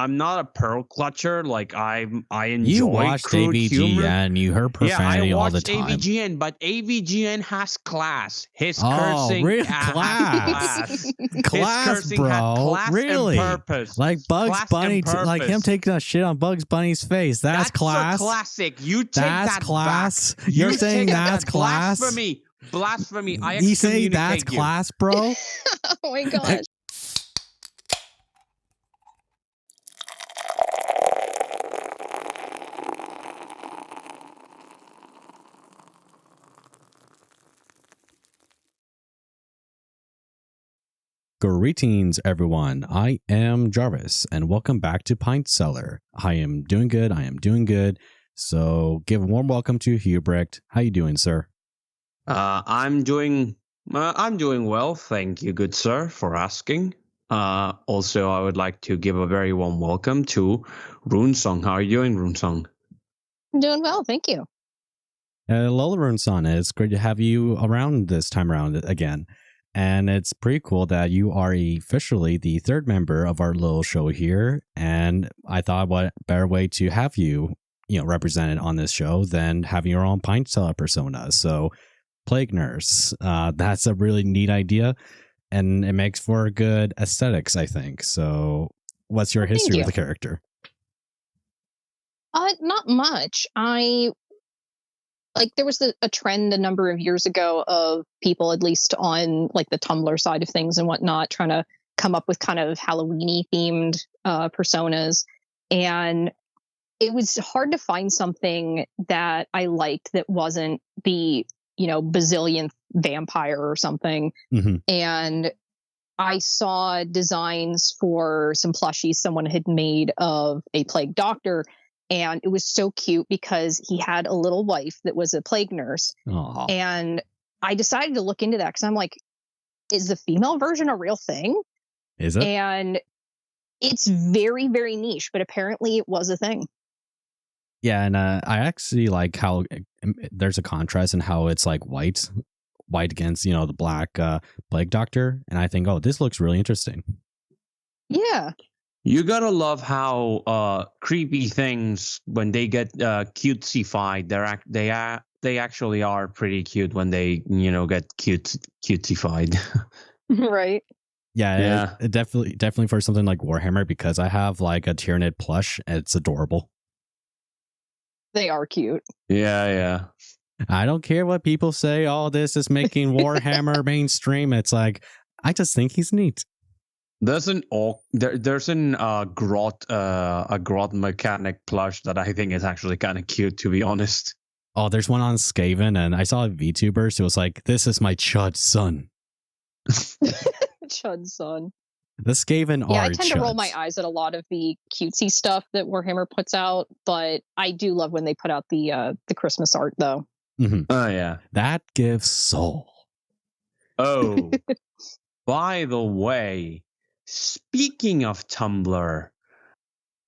I'm not a pearl clutcher. Like I enjoy You watched crude humor. AVGN, you heard profanity all the time. Yeah, I watched AVGN, but AVGN has class. His Oh, cursing really? has Class. His Class, cursing had bro. class Really? and purpose. Like Bugs Class Bunny, and purpose. like him taking a shit on Bugs Bunny's face. That's class. A classic. You take That's that class. back. You're You saying take that's that. class? Blasphemy. I You saying excommunicate that's you. class, bro? Oh my gosh. Greetings, everyone. I am Jarvis, and welcome back to Pint Cellar. I am doing good. So, give a warm welcome to Hubrecht. How you doing, sir? I'm doing well, thank you, good sir, for asking. Also, I would like to give a very warm welcome to Runesong. How are you doing, Runesong? I'm doing well, thank you. Hello, Runesong. It's great to have you around this time around again. And it's pretty cool that you are officially the third member of our little show here. And I thought, what better way to have you, represented on this show than having your own Pint Cellar persona. So, Plague Nurse, that's a really neat idea. And it makes for good aesthetics, I think. So, what's your history with the character? Not much. There was a trend a number of years ago of people, at least on like the Tumblr side of things and whatnot, trying to come up with kind of Halloween-y themed personas. And it was hard to find something that I liked that wasn't the, bazillionth vampire or something. Mm-hmm. And I saw designs for some plushies someone had made of a plague doctor. And it was so cute because he had a little wife that was a plague nurse. Aww. And I decided to look into that because I'm like, is the female version a real thing? Is it? And it's very, very niche, but apparently it was a thing. Yeah, and I actually like how there's a contrast in how it's like white against, the black plague doctor. And I think, this looks really interesting. Yeah. You gotta love how creepy things, when they get cutesified, they actually are pretty cute when they get cutesified. Right. Yeah. It definitely for something like Warhammer, because I have like a Tyranid plush. It's adorable. They are cute. Yeah. I don't care what people say. Oh, this is making Warhammer mainstream. It's like, I just think he's neat. There's an grot mechanic plush that I think is actually kind of cute, to be honest. Oh, there's one on Skaven, and I saw a VTuber, so it was like, this is my Chud son. Chud son. The Skaven are I tend chuds. to roll my eyes at a lot of the cutesy stuff that Warhammer puts out, but I do love when they put out the Christmas art, though. Mm-hmm. Oh, yeah. That gives soul. Oh, by the way, speaking of Tumblr,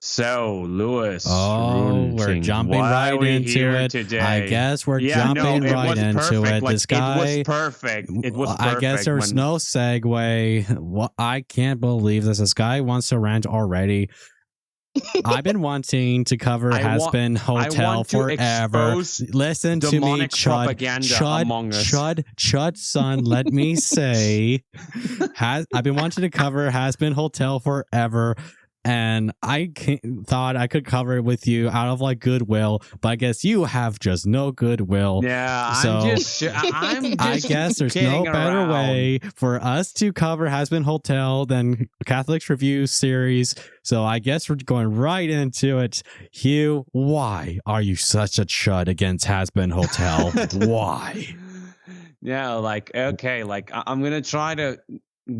so Lewis, we're jumping right into it today? I guess we're jumping right into it. This guy, it was perfect. I guess there's no segue. I can't believe this guy wants to rant already. I've been wanting to cover Hazbin Hotel forever. Listen to me, Chud, son. Let me say, I've been wanting to cover Hazbin Hotel forever, and I thought I could cover it with you out of like goodwill, but I guess you have just no goodwill. Yeah, so I'm just I guess there's no better way for us to cover Hazbin Hotel than Catholic's Review series. So I guess we're going right into it. Hugh, why are you such a chud against Hazbin Hotel? Why? Yeah, I'm gonna try to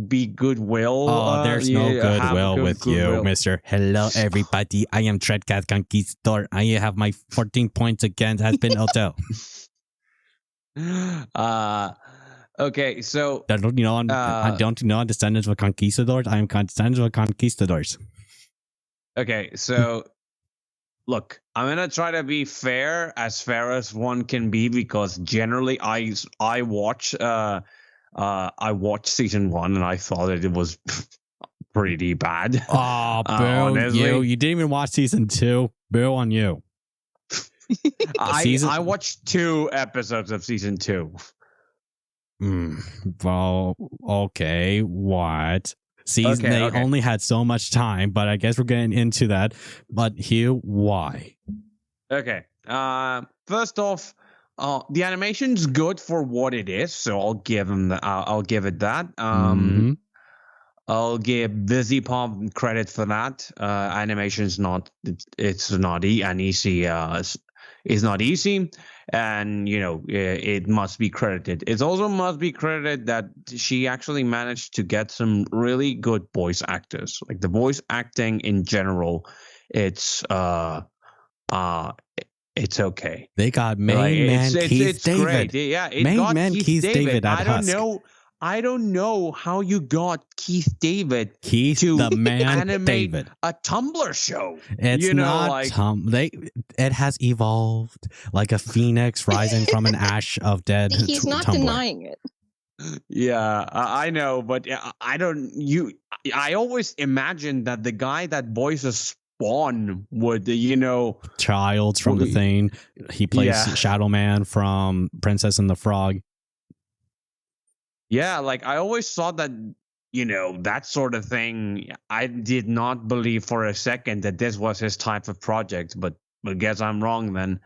be goodwill. Oh, there's no goodwill with you, mister. Hello, everybody. I am Treadcat Conquistador. I have my 14 points against Hazbin Hotel. Okay, so... I don't know Descendants of Conquistadors. I am Descendants of Conquistadors. Okay, so... Look, I'm gonna try to be fair as one can be, because generally I watched season 1 and I thought that it was pretty bad. Oh, boo! Honestly. You didn't even watch season 2. Boo on you. I watched 2 episodes of season 2. Well, okay. What? Season they only had so much time, but I guess we're getting into that. But Hugh, why? Okay. First off, the animation's good for what it is, so I'll give him. I'll give it that. I'll give Vivziepop credit for that. Animation's not. It's not easy. It's not easy, and it must be credited. It also must be credited that she actually managed to get some really good voice actors. Like the voice acting in general, it's okay. They got main man Keith David. Great. Yeah, main man Keith David. I don't know how you got Keith David to the man animate David a Tumblr show. It's not it has evolved like a phoenix rising from an ash of dead. He's not Tumblr. denying it. Yeah, I know, but I don't. I always imagined that the guy that voices Spawn would, Childs from the Thing. He plays Shadow Man from Princess and the Frog. Yeah, like I always thought that, that sort of thing. I did not believe for a second that this was his type of project, but I guess I'm wrong then.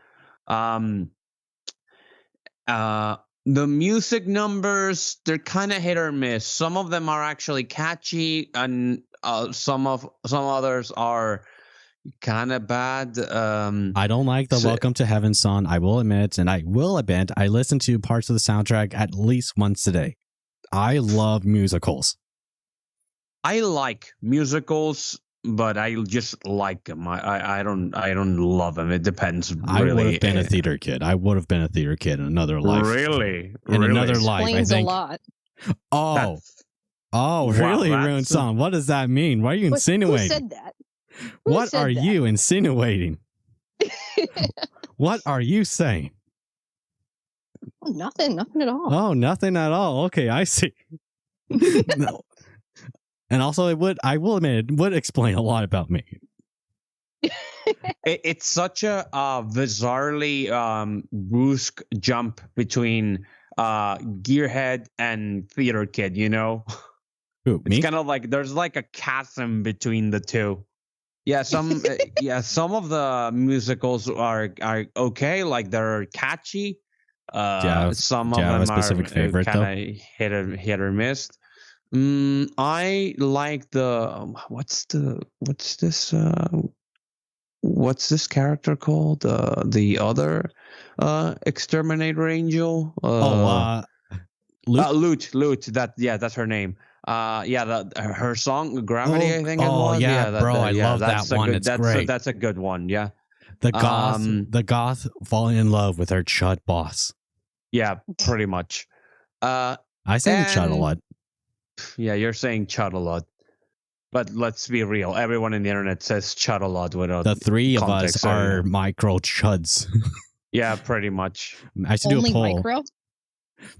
The music numbers, they're kind of hit or miss. Some of them are actually catchy, and some others are kind of bad. I don't like the Welcome to Heaven song, I will admit, and I listen to parts of the soundtrack at least once a day. I love musicals. I like musicals, but I just like them. I don't love them. It depends. Really. I would have been a theater kid. I would have been a theater kid in another life. Really? In another life, explains I think. a lot. Really, Runesong? What does that mean? What are you insinuating? Who said that? What are you insinuating? What are you saying? Oh, nothing at all. Oh, nothing at all. Okay, I see. No. And also, I will admit, it would explain a lot about me. It's such a bizarrely brusque jump between gearhead and theater kid, Who, it's me? kind of like there's like a chasm between the two. Yeah, some of the musicals are okay, like they're catchy. Some of them specific favorite kind of hit or miss. I like the what's this character called? The other exterminator angel. Lute. Lute. That's her name. Her song Gravity, I think it was. Oh yeah, I love that one. It's great. That's a good one. Yeah. The goth falling in love with her chud boss. Yeah, pretty much. I say chud a lot. Yeah, you're saying chud a lot. But let's be real. Everyone in the internet says chud a lot without the three of context, us are micro chuds. Yeah, pretty much. I should do a poll. Micro?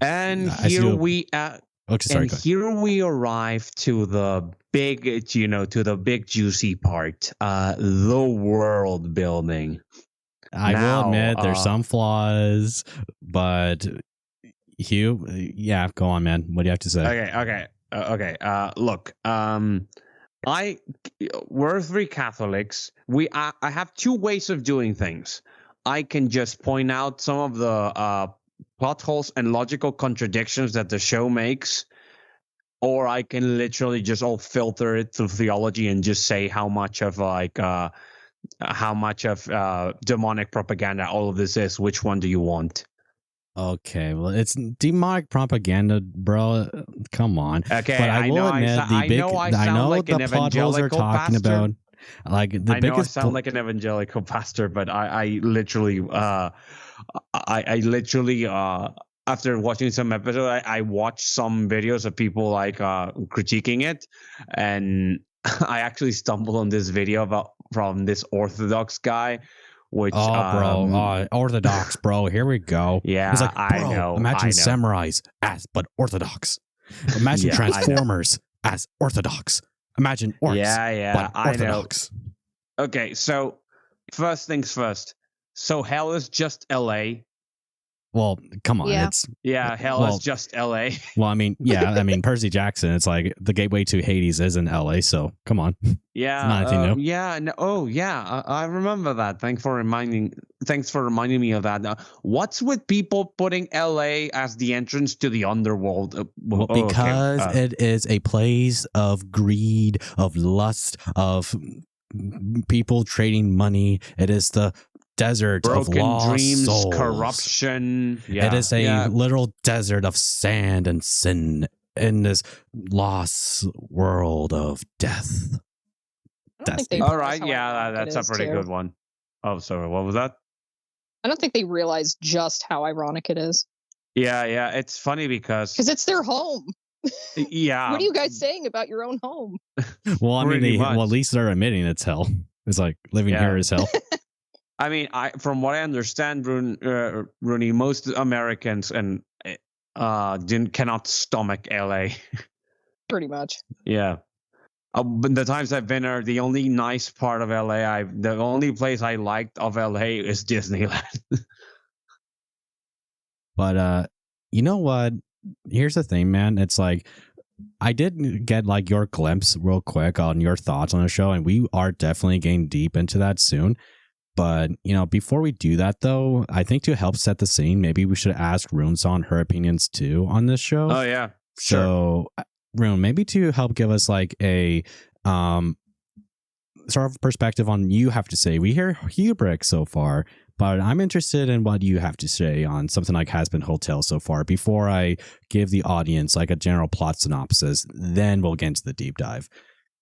And here we here we arrive to the big, juicy part, the world building. I will admit there's some flaws, but Hugh, go on, man. What do you have to say? Okay. Look, we're 3 Catholics. I have 2 ways of doing things. I can just point out some of the plot holes and logical contradictions that the show makes, or I can literally just all filter it through theology and just say how much of demonic propaganda all of this is. Which one do you want? Okay, well, it's demonic propaganda, bro. Come on. Okay, but I will admit I know the plot holes are talking about. Like the I biggest. I sound like an evangelical pastor, but I literally after watching some episode, I watched some videos of people like critiquing it, and I actually stumbled on this video from this Orthodox guy. Which Orthodox, bro. Here we go. Yeah, he's like, I know. Imagine samurais but Orthodox. Imagine Transformers as Orthodox. Imagine orcs. Yeah, but I know. Orthodox. Okay, so first things first. So hell is just LA. Well, come on. Yeah. Hell is just LA. Well, I mean, Percy Jackson, it's like the gateway to Hades is in LA, so come on. Yeah, It's not anything new. I remember that. Thanks for reminding me of that. What's with people putting LA as the entrance to the underworld? Because it is a place of greed, of lust, of people trading money. It is the desert broken of lost dreams, souls. corruption. Yeah, it is a literal desert of sand and sin in this lost world of death. All right, that's a pretty good one. Oh, sorry, what was that? I don't think they realize just how ironic it is. Yeah, it's funny because it's their home. Yeah. What are you guys saying about your own home? Well, I mean, at least they're admitting it's hell. It's like living here is hell. I mean, from what I understand, Rooney, most Americans cannot stomach LA. Pretty much. Yeah. But the times I've been there, the only nice part of LA, the only place I liked of LA is Disneyland. But you know what? Here's the thing, man. It's like I did get like your glimpse real quick on your thoughts on the show, and we are definitely getting deep into that soon. But, before we do that, though, I think to help set the scene, maybe we should ask Runesong her opinions, too, on this show. Oh, yeah. Sure. So, Rune, maybe to help give us like a sort of perspective on you have to say. We hear Hubrecht so far, but I'm interested in what you have to say on something like Hazbin Hotel so far before I give the audience like a general plot synopsis. Then we'll get into the deep dive.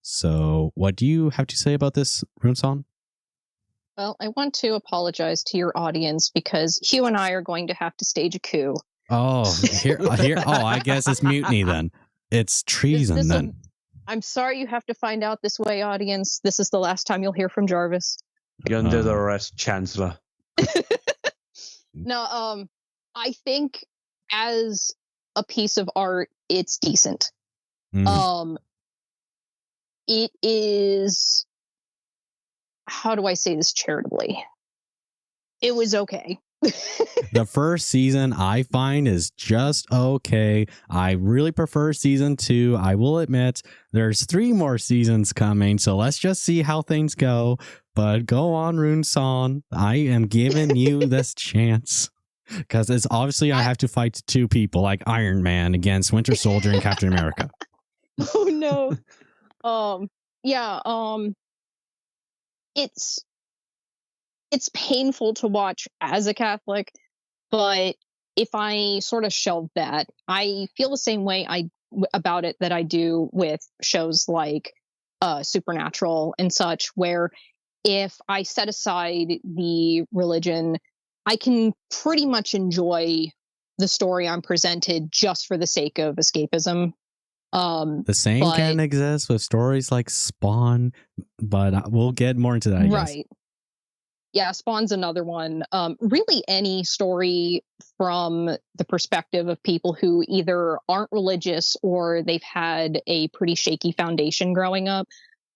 So, what do you have to say about this, Runesong? Well, I want to apologize to your audience because Hugh and I are going to have to stage a coup. Oh, here. Oh, I guess it's mutiny then. It's treason then. I'm sorry you have to find out this way, audience. This is the last time you'll hear from Jarvis. You're under the arrest, Chancellor. No, I think as a piece of art, it's decent. It is. How do I say this charitably? It was okay. The first season I find is just okay. I really prefer season 2. I will admit there's 3 more seasons coming, so let's just see how things go. But go on, Runesong. I am giving you this chance. Because it's obviously I have to fight 2 people like Iron Man against Winter Soldier and Captain America. Oh no. It's painful to watch as a Catholic, but if I sort of shelve that, I feel the same way about it that I do with shows like Supernatural and such, where if I set aside the religion, I can pretty much enjoy the story I'm presented just for the sake of escapism. The same can exist with stories like Spawn, but we'll get more into that, I guess. Right. Yeah, Spawn's another one. Really any story from the perspective of people who either aren't religious or they've had a pretty shaky foundation growing up,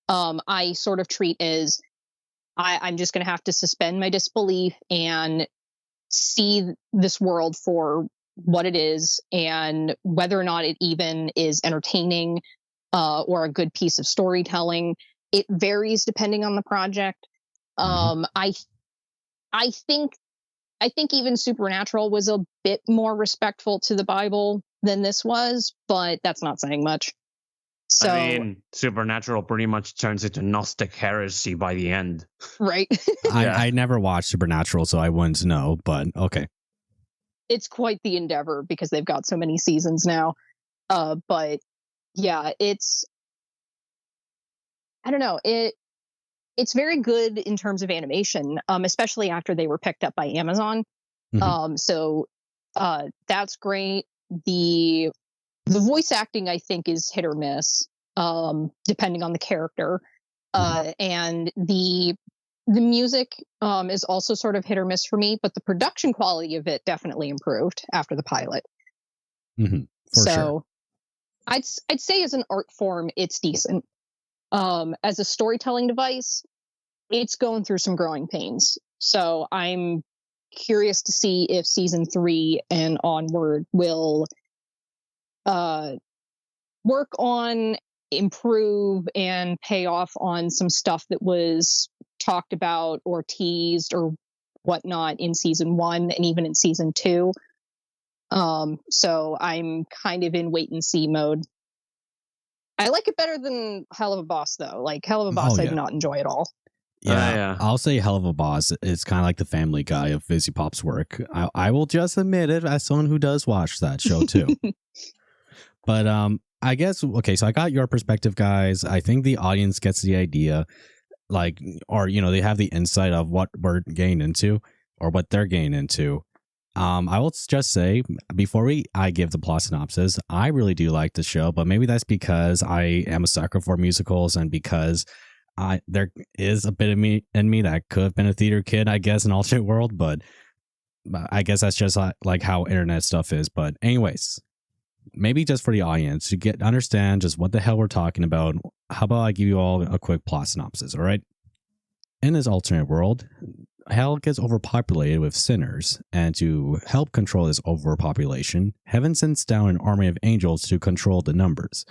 I sort of treat as I'm just going to have to suspend my disbelief and see this world for what it is and whether or not it even is entertaining or a good piece of storytelling. It varies depending on the project. I think even Supernatural was a bit more respectful to the Bible than this was, but that's not saying much. So, I mean, Supernatural pretty much turns into Gnostic heresy by the end. Right. I never watched Supernatural, so I wouldn't know, but okay. It's quite the endeavor because they've got so many seasons now. But yeah, I don't know. It's very good in terms of animation, especially after they were picked up by Amazon. So that's great. The voice acting, I think, is hit or miss, depending on the character. And the music is also sort of hit or miss for me, but the production quality of it definitely improved after the pilot. For sure. I'd say as an art form, it's decent. As a storytelling device, it's going through some growing pains. So I'm curious to see if season 3 and onward will work on, improve, and pay off on some stuff that was talked about or teased or whatnot in season 1 and even in season 2. So I'm kind of in wait and see mode. I like it better than Hell of a Boss, though. Like, Hell of a Boss, I do not enjoy at all. Yeah, I'll say Hell of a Boss. It's kind of like the Family Guy of Vivziepop's work. I will just admit it as someone who does watch that show too. But I guess, okay, so I got your perspective, guys. I think the audience gets the idea, like, or, they have the insight of what we're getting into or what they're getting into. I will just say, before I give the plot synopsis, I really do like the show, but maybe that's because I am a sucker for musicals and because there is a bit of me in me that could have been a theater kid, I guess, in alternate world, but I guess that's just like how internet stuff is. But anyways, maybe just for the audience to understand just what the hell we're talking about, how about I give you all a quick plot synopsis, all right? In this alternate world, hell gets overpopulated with sinners, and to help control this overpopulation, heaven sends down an army of angels to control the numbers.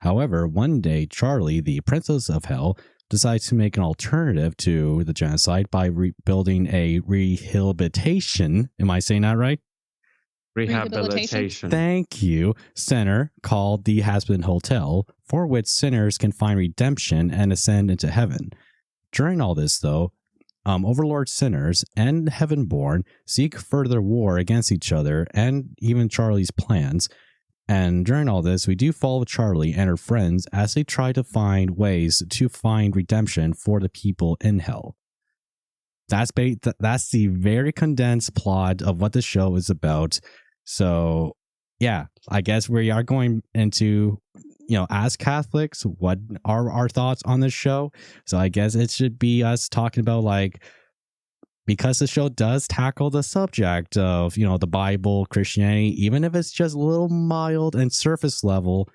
However, one day, Charlie, the princess of hell, decides to make an alternative to the genocide by building a rehabilitation. Am I saying that right? Rehabilitation. Thank you. Center called the Hazbin Hotel, for which sinners can find redemption and ascend into heaven. During all this, though, Overlord sinners and Heavenborn seek further war against each other and even Charlie's plans. And during all this, we do follow Charlie and her friends as they try to find ways to find redemption for the people in hell. That's the very condensed plot of what the show is about. So, yeah, I guess we are going into, as Catholics, what are our thoughts on this show? So I guess it should be us talking about, like, because the show does tackle the subject of, the Bible, Christianity, even if it's just a little mild and surface level,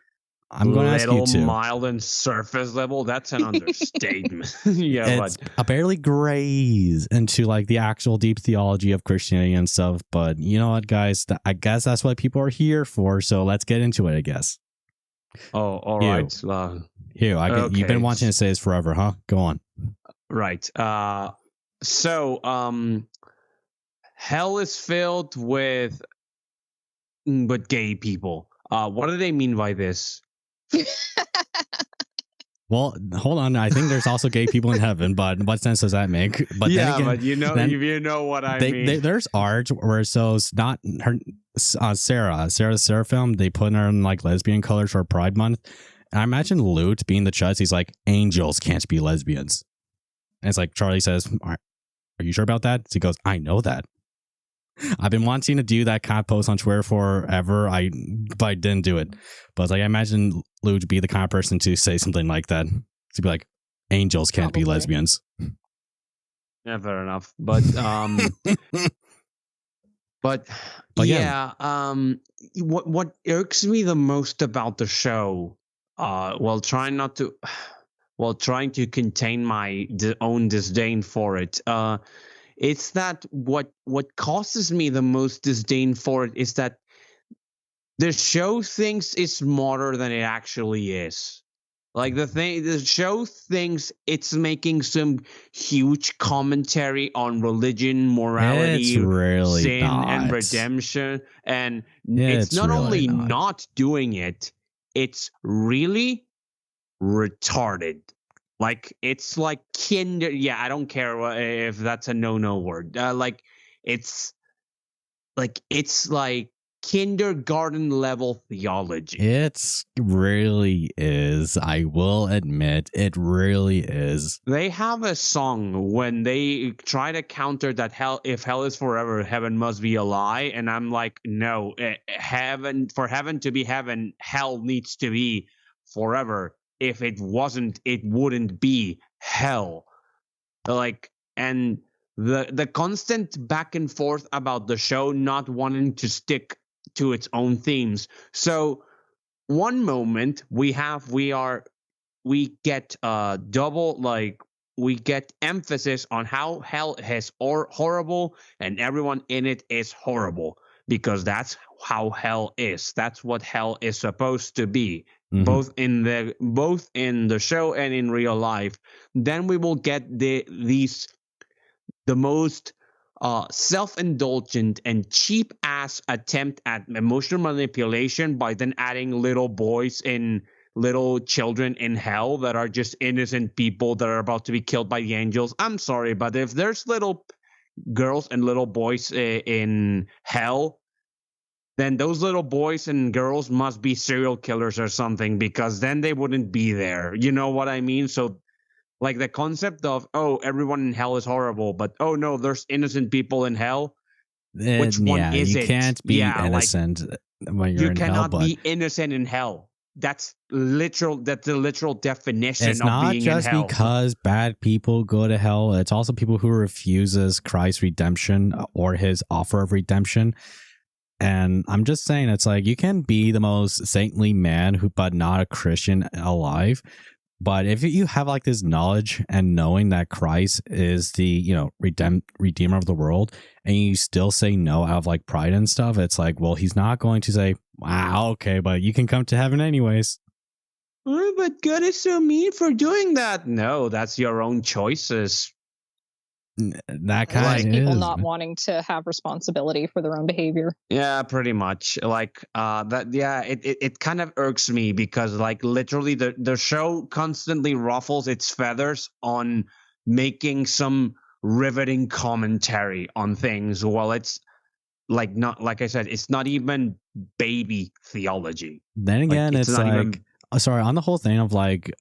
I'm going to ask you to. Little mild and surface level? That's an understatement. Yeah, it's barely graze into like the actual deep theology of Christianity and stuff. But you know what, guys? I guess that's what people are here for. So let's get into it, I guess. Oh, all right. Hugh, you've been wanting to say this forever, huh? Go on. Right. So, hell is filled with gay people. What do they mean by this? Well, hold on. I think there's also gay people in heaven, but what sense does that make? But yeah, then again, but you know what I mean. There's art where so it's not her, Sarah Seraphim. They put her in like lesbian colors for Pride Month. And I imagine Lute being the chutz. He's like, angels can't be lesbians. And it's like Charlie says, "Are you sure about that?" So he goes, "I know that. I've been wanting to do that kind of post on Twitter forever. But I didn't do it. But I imagine Lou to be the kind of person to say something like that. To be like, angels can't be lesbians. Yeah, fair enough. But what irks me the most about the show, while trying to contain my own disdain for it, it's that what causes me the most disdain for it is that the show thinks it's smarter than it actually is. Like the show thinks it's making some huge commentary on religion, morality, really sin, and redemption, and it's not really not doing it; it's really retarded. Like, it's like kinder. Yeah, I don't care if that's a no word. It's like kindergarten level theology. It really is. I will admit, it really is. They have a song when they try to counter that if hell is forever, heaven must be a lie. And I'm like, no, for heaven to be heaven, hell needs to be forever. If it wasn't, it wouldn't be hell. And the constant back and forth about the show not wanting to stick to its own themes. So one moment we are we get double, like, we get emphasis on how hell is horrible, and everyone in it is horrible, because that's how hell is. That's what hell is supposed to be, both in the show and in real life. Then we will get the most self-indulgent and cheap ass attempt at emotional manipulation by then adding little children in hell that are just innocent people that are about to be killed by the angels. I'm sorry, but if there's little girls and little boys in hell, then those little boys and girls must be serial killers or something, because then they wouldn't be there. You know what I mean? So, like, the concept of, oh, everyone in hell is horrible, but oh no, there's innocent people in hell. Which one is you it? Can't be innocent when you're in hell. You cannot be innocent in hell. That's literal. That's the literal definition of being in hell. It's not just because bad people go to hell. It's also people who refuses Christ's redemption or his offer of redemption. And I'm just saying, it's like, you can be the most saintly man but not a Christian alive. But if you have like this knowledge and knowing that Christ is the, redeemer of the world, and you still say no out of like pride and stuff, it's like, well, he's not going to say, wow, okay, but you can come to heaven anyways. Oh, but God is so mean for doing that. No, that's your own choices. That kind of people not wanting to have responsibility for their own behavior. Yeah, pretty much. Like that. Yeah, it kind of irks me, because like literally the show constantly ruffles its feathers on making some riveting commentary on things. Well, it's like, not like I said, it's not even baby theology. Then again, it's like sorry, on the whole thing of like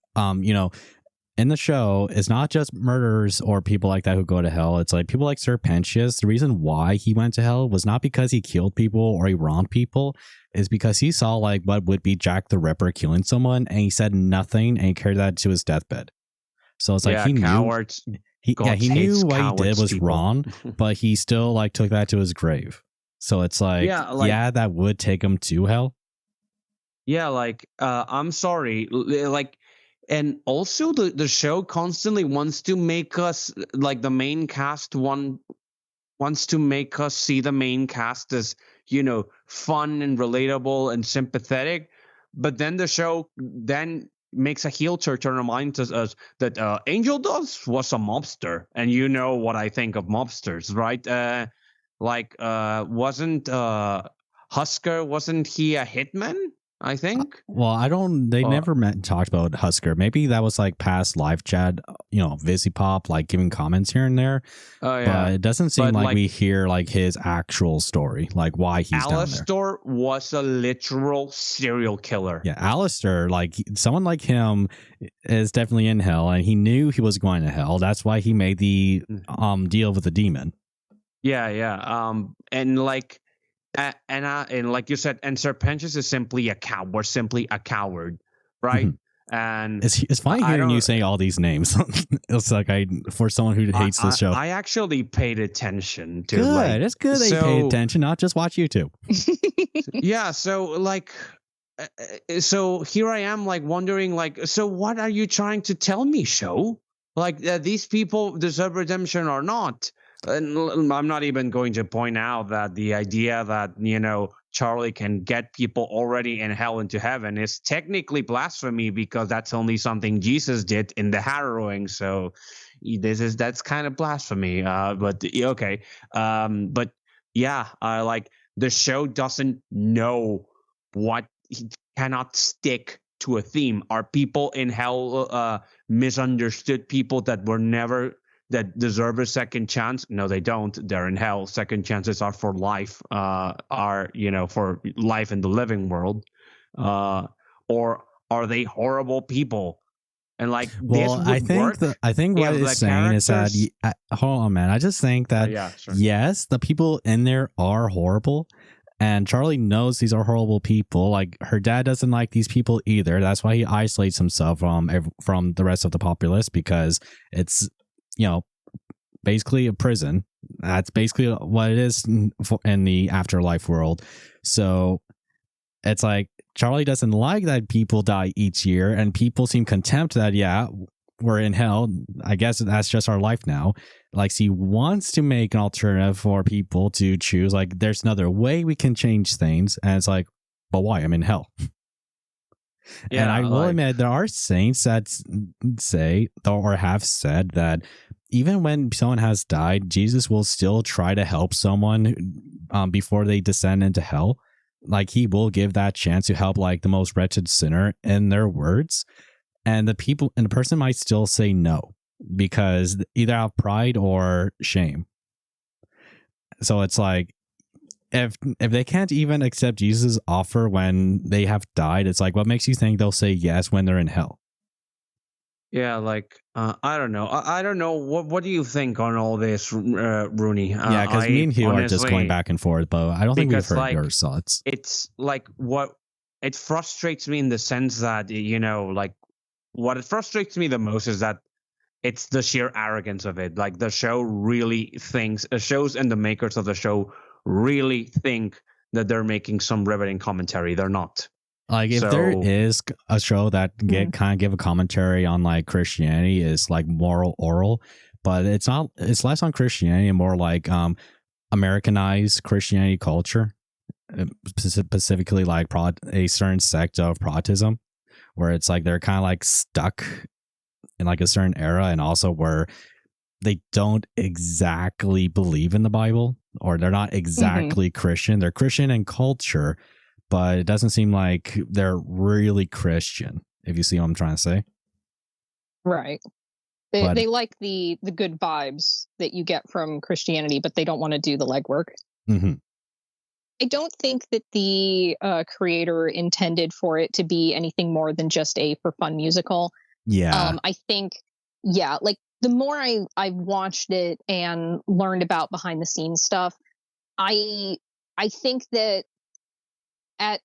in the show, it's not just murderers or people like that who go to hell. It's like people like Serpentius. The reason why he went to hell was not because he killed people or he wronged people. Is because he saw like what would be Jack the Ripper killing someone, and he said nothing, and he carried that to his deathbed. So it's like he cowards. He knew what he did was wrong, but he still like took that to his grave. So it's like, that would take him to hell. Yeah, like I'm sorry, like. And also the show constantly wants to make us, like, the main cast wants to make us see the main cast as, fun and relatable and sympathetic. But then the show then makes a heel turn and reminds us that Angel Dust was a mobster. And you know what I think of mobsters, right? Wasn't Husker, wasn't he a hitman? I think. Well, they never talked about Husker. Maybe that was like past live chat, Vivziepop, like giving comments here and there. Oh, yeah. But it doesn't seem like we hear like his actual story, like why he's down there. Alistair was a literal serial killer. Yeah, Alistair, like someone like him is definitely in hell, and he knew he was going to hell. That's why he made the deal with the demon. Yeah. And like. And like you said, and Serpentius is simply a coward, right? Mm-hmm. And it's funny hearing you say all these names. It's like for someone who hates this show. I actually paid attention to. Good, it's good that you paid attention, not just watch YouTube. Yeah, so here I am, like wondering, like, so what are you trying to tell me, show? Like these people deserve redemption or not? And I'm not even going to point out that the idea that, Charlie can get people already in hell into heaven is technically blasphemy, because that's only something Jesus did in the harrowing. So that's kind of blasphemy. But okay. But yeah, like the show doesn't know what, he cannot stick to a theme. Are people in hell misunderstood people that deserve a second chance? No, they don't. They're in hell. Second chances are for life, for life in the living world. Or are they horrible people? And like, well, this would work. I think what it's saying is that, hold on, man. I just think that, yes, the people in there are horrible. And Charlie knows these are horrible people. Like, her dad doesn't like these people either. That's why he isolates himself from the rest of the populace, because it's, basically a prison. That's basically what it is in the afterlife world. So it's like Charlie doesn't like that people die each year, and people seem contempt that, yeah, we're in hell. I guess that's just our life now. Like, he wants to make an alternative for people to choose. Like, there's another way we can change things. And it's like, but why? I'm in hell. Yeah, and I will admit, there are saints that say or have said that even when someone has died, Jesus will still try to help someone before they descend into hell. Like, he will give that chance to help like the most wretched sinner, in their words. And the person might still say no because either out of pride or shame. So it's like, if they can't even accept Jesus' offer when they have died, it's like, what makes you think they'll say yes when they're in hell? Yeah, like I don't know. I don't know. What do you think on all this, Rooney? Yeah, because me and Hugh are just going honestly, back and forth, but I don't think we've because heard like your thoughts. it's like what it frustrates me in the sense that, you know, like what it frustrates me the most is that it's the sheer arrogance of it. Like the show really thinks, shows and the makers of the show really think that they're making some riveting commentary. They're not. Like, if there is a show that kind of give a commentary on like Christianity, is like moral oral, but it's not. It's less on Christianity and more like Americanized Christianity culture, specifically like a certain sect of Protestantism, where it's like they're kind of like stuck in like a certain era, and also where they don't exactly believe in the Bible, or they're not exactly Christian. They're Christian in culture, but it doesn't seem like they're really Christian, if you see what I'm trying to say. Right. They like the good vibes that you get from Christianity, but they don't want to do the legwork. Mm-hmm. I don't think that the creator intended for it to be anything more than just a for fun musical. Yeah. I think, yeah, like the more I've watched it and learned about behind the scenes stuff, I think that at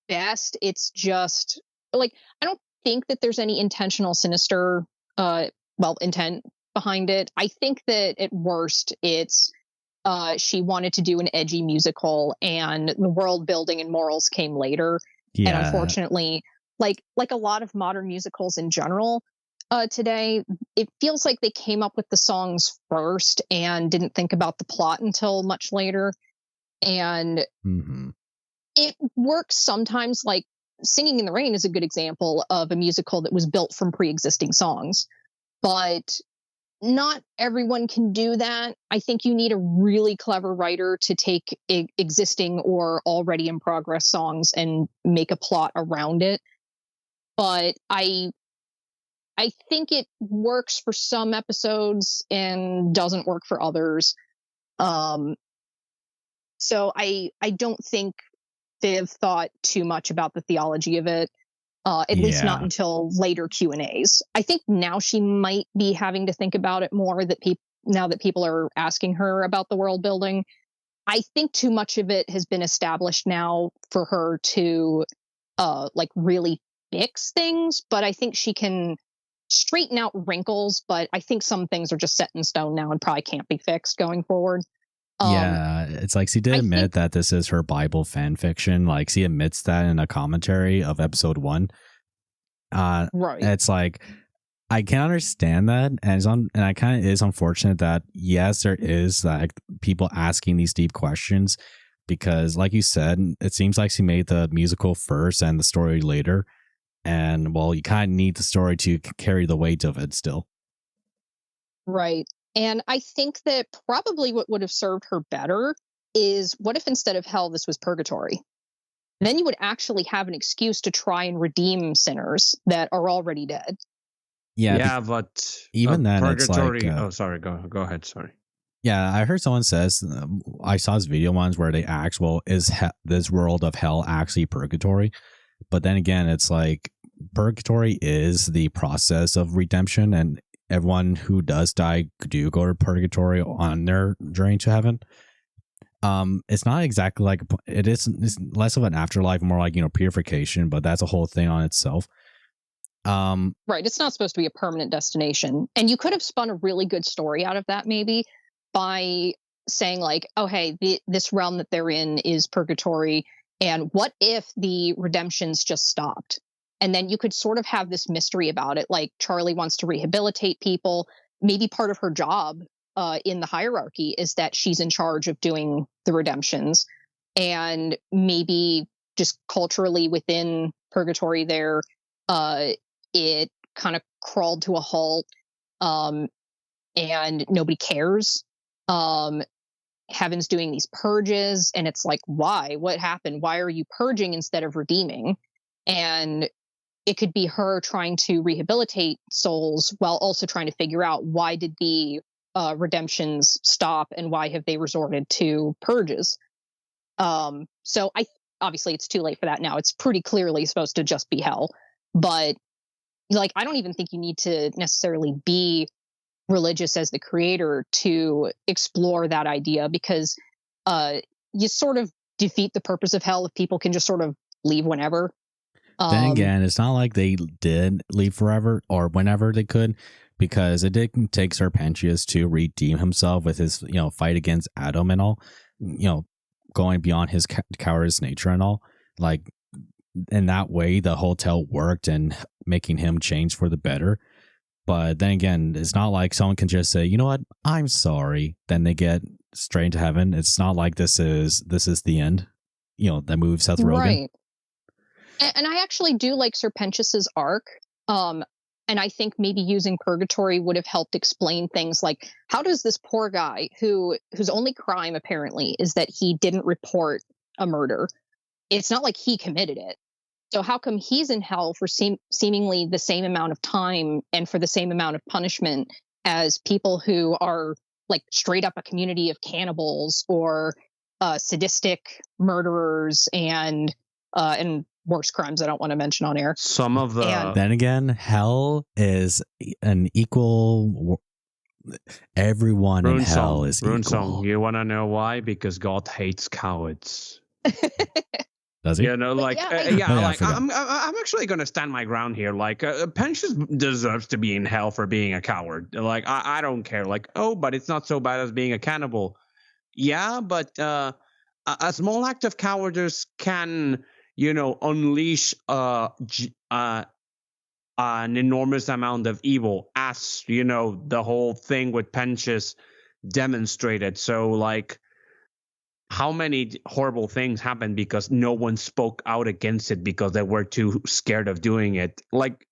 best it's just like, I don't think that there's any intentional sinister intent behind it. I think that at worst it's she wanted to do an edgy musical and the world building and morals came later. Yeah. And unfortunately, like a lot of modern musicals in general today, it feels like they came up with the songs first and didn't think about the plot until much later. And it works sometimes. Like Singing in the Rain is a good example of a musical that was built from pre-existing songs, but not everyone can do that. I think you need a really clever writer to take existing or already in progress songs and make a plot around it. But I think it works for some episodes and doesn't work for others. So I don't think they've thought too much about the theology of it. At least not until later Q&As. I think now she might be having to think about it more, now that people are asking her about the world building. I think too much of it has been established now for her to like really fix things, but I think she can straighten out wrinkles, but I think some things are just set in stone now and probably can't be fixed going forward. Yeah, it's like she did admit that this is her Bible fan fiction. Like, she admits that in a commentary of episode 1. Right. It's like, I can understand that, and I kind of is unfortunate that yes, there is like people asking these deep questions, because like you said, it seems like she made the musical first and the story later, and well, you kind of need the story to carry the weight of it still. Right. And I think that probably what would have served her better is, what if instead of hell, this was purgatory? Then you would actually have an excuse to try and redeem sinners that are already dead. Yeah, but even then, purgatory. It's like, sorry. Go ahead. Sorry. Yeah, I heard someone says, I saw this video once where they asked, well, is this world of hell actually purgatory? But then again, it's like, purgatory is the process of redemption, and everyone who does die do go to purgatory on their journey to heaven. It's not exactly like it's less of an afterlife, more like, purification, but that's a whole thing on itself. Right. It's not supposed to be a permanent destination. And you could have spun a really good story out of that, maybe by saying like, oh, hey, this realm that they're in is purgatory. And what if the redemptions just stopped? And then you could sort of have this mystery about it. Like Charlie wants to rehabilitate people. Maybe part of her job in the hierarchy is that she's in charge of doing the redemptions. And maybe just culturally within purgatory there, it kind of crawled to a halt, and nobody cares. Heaven's doing these purges, and it's like, why? What happened? Why are you purging instead of redeeming? And it could be her trying to rehabilitate souls while also trying to figure out, why did the redemptions stop, and why have they resorted to purges? So obviously it's too late for that now. It's pretty clearly supposed to just be hell, but like, I don't even think you need to necessarily be religious as the creator to explore that idea, because you sort of defeat the purpose of hell if people can just sort of leave whenever. Then again, it's not like they did leave forever or whenever they could, because it did take Serpentius to redeem himself with his, fight against Adam and all, going beyond his cowardice nature and all. Like, in that way, the hotel worked and making him change for the better. But then again, it's not like someone can just say, you know what, I'm sorry. Then they get straight into heaven. It's not like this is the end. That movie Seth Rogen. Right. And I actually do like Serpentius's arc. And I think maybe using purgatory would have helped explain things like, how does this poor guy whose only crime apparently is that he didn't report a murder? It's not like he committed it. So how come he's in hell for seemingly the same amount of time and for the same amount of punishment as people who are like straight up a community of cannibals or sadistic murderers and worse crimes I don't want to mention on air. Some of the... Then again, hell is an equal... Everyone in hell is equal. Runesong, you want to know why? Because God hates cowards. Does he? I'm actually going to stand my ground here. Like, Pensius deserves to be in hell for being a coward. Like, I don't care. Like, but it's not so bad as being a cannibal. Yeah, but a small act of cowardice can, unleash an enormous amount of evil, as the whole thing with Pensius demonstrated. So, like, how many horrible things happened because no one spoke out against it because they were too scared of doing it? Like,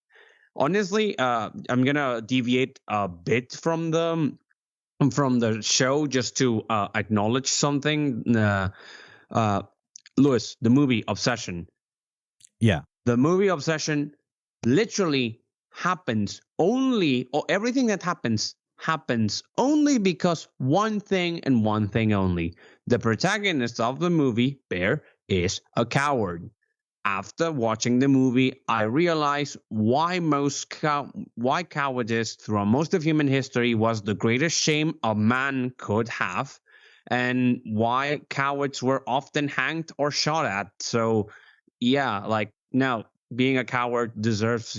honestly, I'm gonna deviate a bit from the show just to acknowledge something. Lewis, the movie Obsession. Yeah, the movie Obsession literally happens only, or everything that happens only because one thing and one thing only. The protagonist of the movie, Bear, is a coward. After watching the movie, I realized why cowardice throughout most of human history was the greatest shame a man could have, and why cowards were often hanged or shot at. So, yeah, like, no, being a coward serves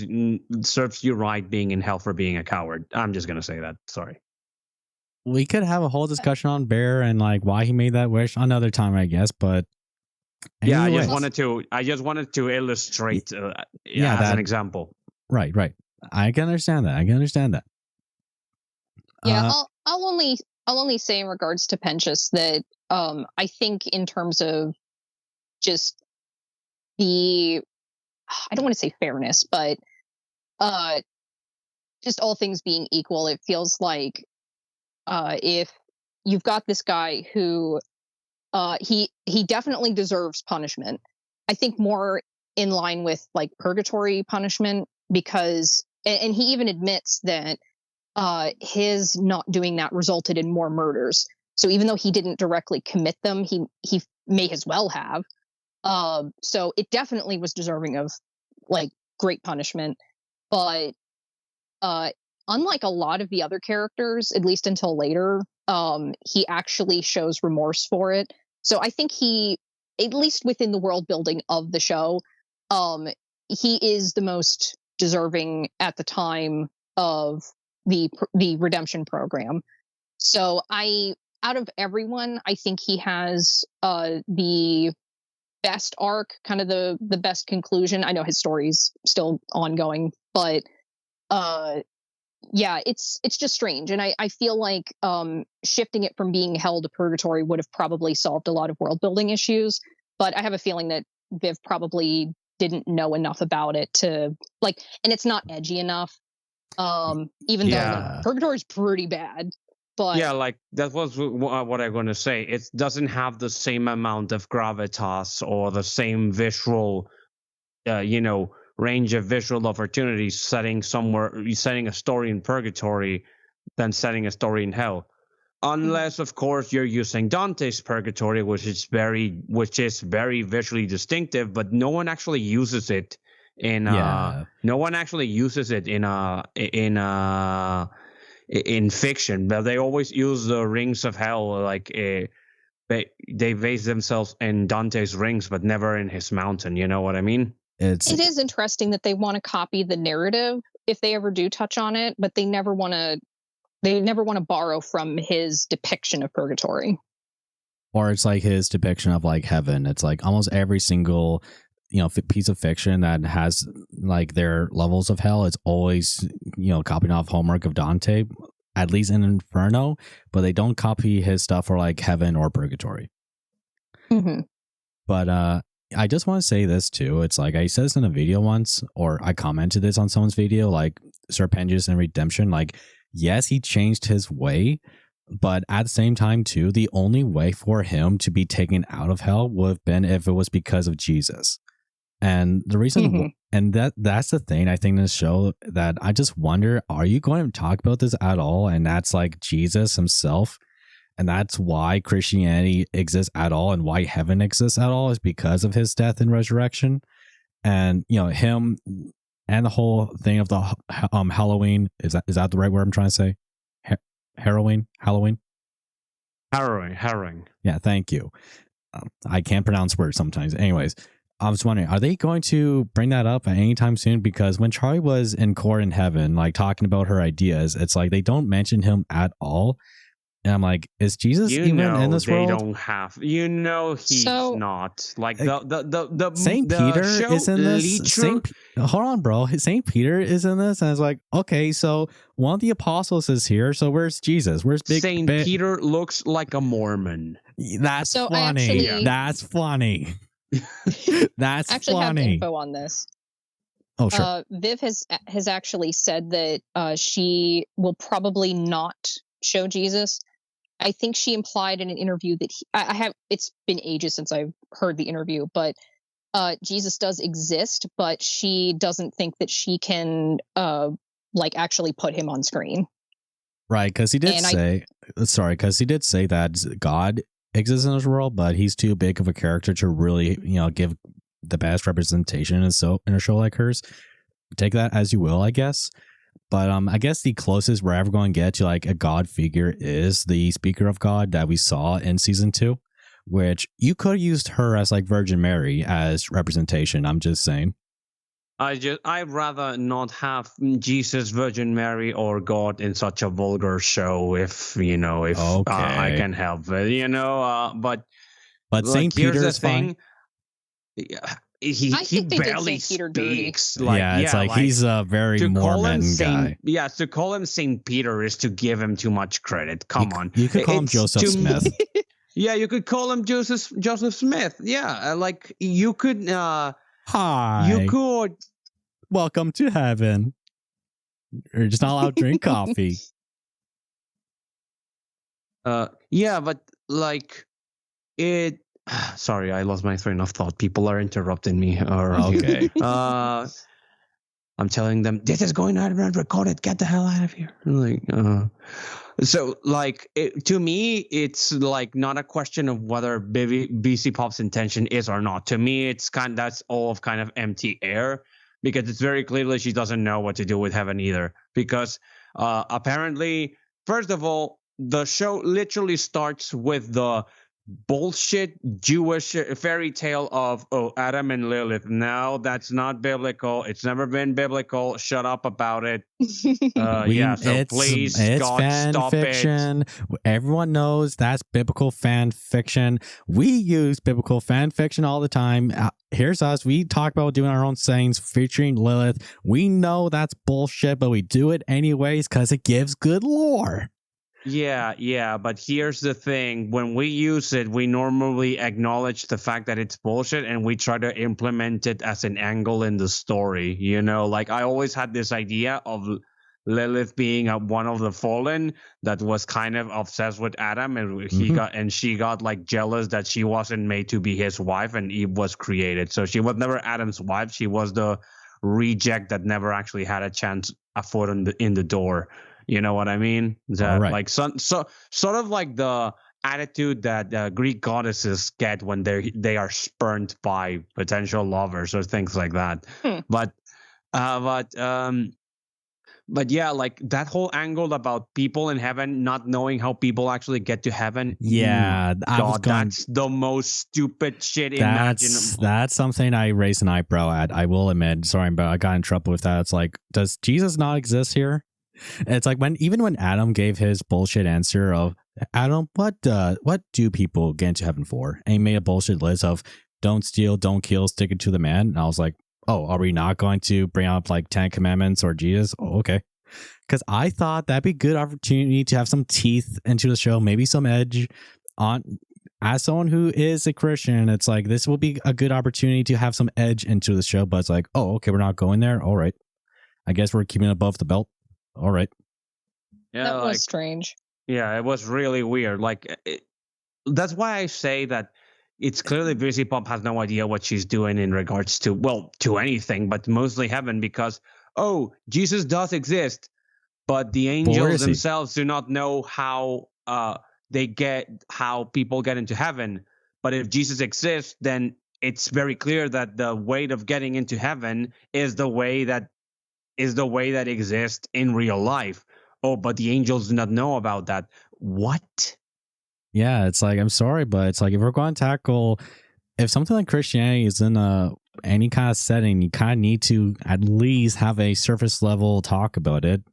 you right being in hell for being a coward. I'm just gonna say that. Sorry. We could have a whole discussion on Bear and like why he made that wish another time, I guess. But yeah, anyway. I just wanted to illustrate as an example. Right. I can understand that. Yeah, I'll only say in regards to Pensius that I think in terms of just the, I don't want to say fairness, but just all things being equal, it feels like if you've got this guy who he definitely deserves punishment. I think more in line with like purgatory punishment, because and he even admits that his not doing that resulted in more murders. So even though he didn't directly commit them, he may as well have. So it definitely was deserving of like great punishment. But unlike a lot of the other characters, at least until later, he actually shows remorse for it. So I think he, at least within the world building of the show, he is the most deserving at the time of the redemption program. So out of everyone, I think he has the best arc, kind of the best conclusion. I know his story's still ongoing, but yeah, it's just strange. And I feel like shifting it from being hell to purgatory would have probably solved a lot of world building issues. But I have a feeling that Viv probably didn't know enough about it to like, and it's not edgy enough. Even though like, purgatory is pretty bad. But yeah, like that was what I'm going to say. It doesn't have the same amount of gravitas or the same visual, range of visual opportunities setting a story in purgatory than setting a story in hell. Unless, of course, you're using Dante's Purgatory, which is very visually distinctive, but no one actually uses it in in fiction. But they always use the rings of hell, like they base themselves in Dante's rings, but never in his mountain. You know what I mean? It is interesting that they want to copy the narrative if they ever do touch on it, but they never want to borrow from his depiction of purgatory. Or it's like his depiction of like heaven. It's like almost every single piece of fiction that has like their levels of hell. It's always copying off homework of Dante, at least in Inferno, but they don't copy his stuff for like heaven or purgatory. Mm-hmm. But I just want to say this too. It's like I said this in a video once, or I commented this on someone's video, like Serpentis and Redemption. Like, yes, he changed his way, but at the same time too, the only way for him to be taken out of hell would have been if it was because of Jesus. And the reason, and that's the thing I think in this show that I just wonder, are you going to talk about this at all? And that's like Jesus himself. And that's why Christianity exists at all and why heaven exists at all is because of his death and resurrection. And, him and the whole thing of the Halloween. Is that the right word I'm trying to say? Halloween? Harrowing. Yeah, thank you. I can't pronounce words sometimes. Anyways, I was wondering, are they going to bring that up at any time soon? Because when Charlie was in court in heaven, like talking about her ideas, it's like they don't mention him at all. And I'm like, is Jesus even in this world? They don't have. He's not. Like the Saint Peter is in this. Hold on, bro. Saint Peter is in this, and it's like, okay, so one of the apostles is here. So where's Jesus? Where's Saint Peter looks like a Mormon. That's funny. That's funny. That's actually funny. Have info on this. Oh, sure. Viv has actually said that she will probably not show Jesus. I think she implied in an interview that it's been ages since I've heard the interview, but Jesus does exist, but she doesn't think that she can actually put him on screen. Right, because he did say that God exists in this world, but he's too big of a character to really, give the best representation in a show like hers. Take that as you will, I guess. But I guess the closest we're ever going to get to like a God figure is the Speaker of God that we saw in season 2, which you could have used her as like Virgin Mary as representation. I'm just saying. I'd rather not have Jesus, Virgin Mary, or God in such a vulgar show if I can help it, but Saint Peter is fine. He barely speaks. He's a very Mormon guy. To call him Saint Peter is to give him too much credit. Come on. You could call him Joseph Smith. Yeah, you could call him Joseph Smith. Yeah, like you could. Hi. You could. Welcome to heaven. You're just not allowed to drink coffee. Yeah, but like it. Sorry, I lost my train of thought. People are interrupting me. Okay. I'm telling them this is going out and record it. Get the hell out of here. So like to me, it's like not a question of whether Vivziepop's intention is or not. To me, that's all of kind of empty air because it's very clearly she doesn't know what to do with heaven either. Because apparently, first of all, the show literally starts with the bullshit Jewish fairy tale of Adam and Lilith. No, that's not biblical. It's never been biblical. Shut up about it. So please, it's God, fan stop fiction. Everyone knows that's biblical fan fiction. We use biblical fan fiction all the time. Here's us. We talk about doing our own sayings featuring Lilith. We know that's bullshit, but we do it anyways because it gives good lore. Yeah, but here's the thing. When we use it, we normally acknowledge the fact that it's bullshit and we try to implement it as an angle in the story. You know, like I always had this idea of Lilith being one of the fallen that was kind of obsessed with Adam, and she got like jealous that she wasn't made to be his wife and Eve was created. So she was never Adam's wife. She was the reject that never actually had a chance, a foot in the door. You know what I mean? Right. Like sort of like the attitude that Greek goddesses get when they are spurned by potential lovers or things like that. But yeah, like that whole angle about people in heaven not knowing how people actually get to heaven. Yeah, that's the most stupid shit imaginable. That's something I raised an eyebrow at. I will admit. Sorry, but I got in trouble with that. It's like, does Jesus not exist here? It's like when Adam gave his bullshit answer of, Adam, what do people get into heaven for? And he made a bullshit list of don't steal, don't kill, stick it to the man. And I was like, oh, are we not going to bring up like 10 Commandments or Jesus? Oh, okay. Because I thought that'd be a good opportunity to have some teeth into the show, maybe some edge on. As someone who is a Christian, it's like this will be a good opportunity to have some edge into the show. But it's like, oh, okay, we're not going there. All right. I guess we're keeping it above the belt. All right. Yeah, that was strange. Yeah, it was really weird. Like, that's why I say that it's clearly Vivziepop has no idea what she's doing in regards to anything, but mostly heaven, because, Jesus does exist, but the angels themselves do not know how how people get into heaven. But if Jesus exists, then it's very clear that the way of getting into heaven is the way that exists in real life. Oh, but the angels do not know about that. What? Yeah, it's like, I'm sorry, but it's like if we're going to tackle, if something like Christianity is in any kind of setting, you kind of need to at least have a surface level talk about it.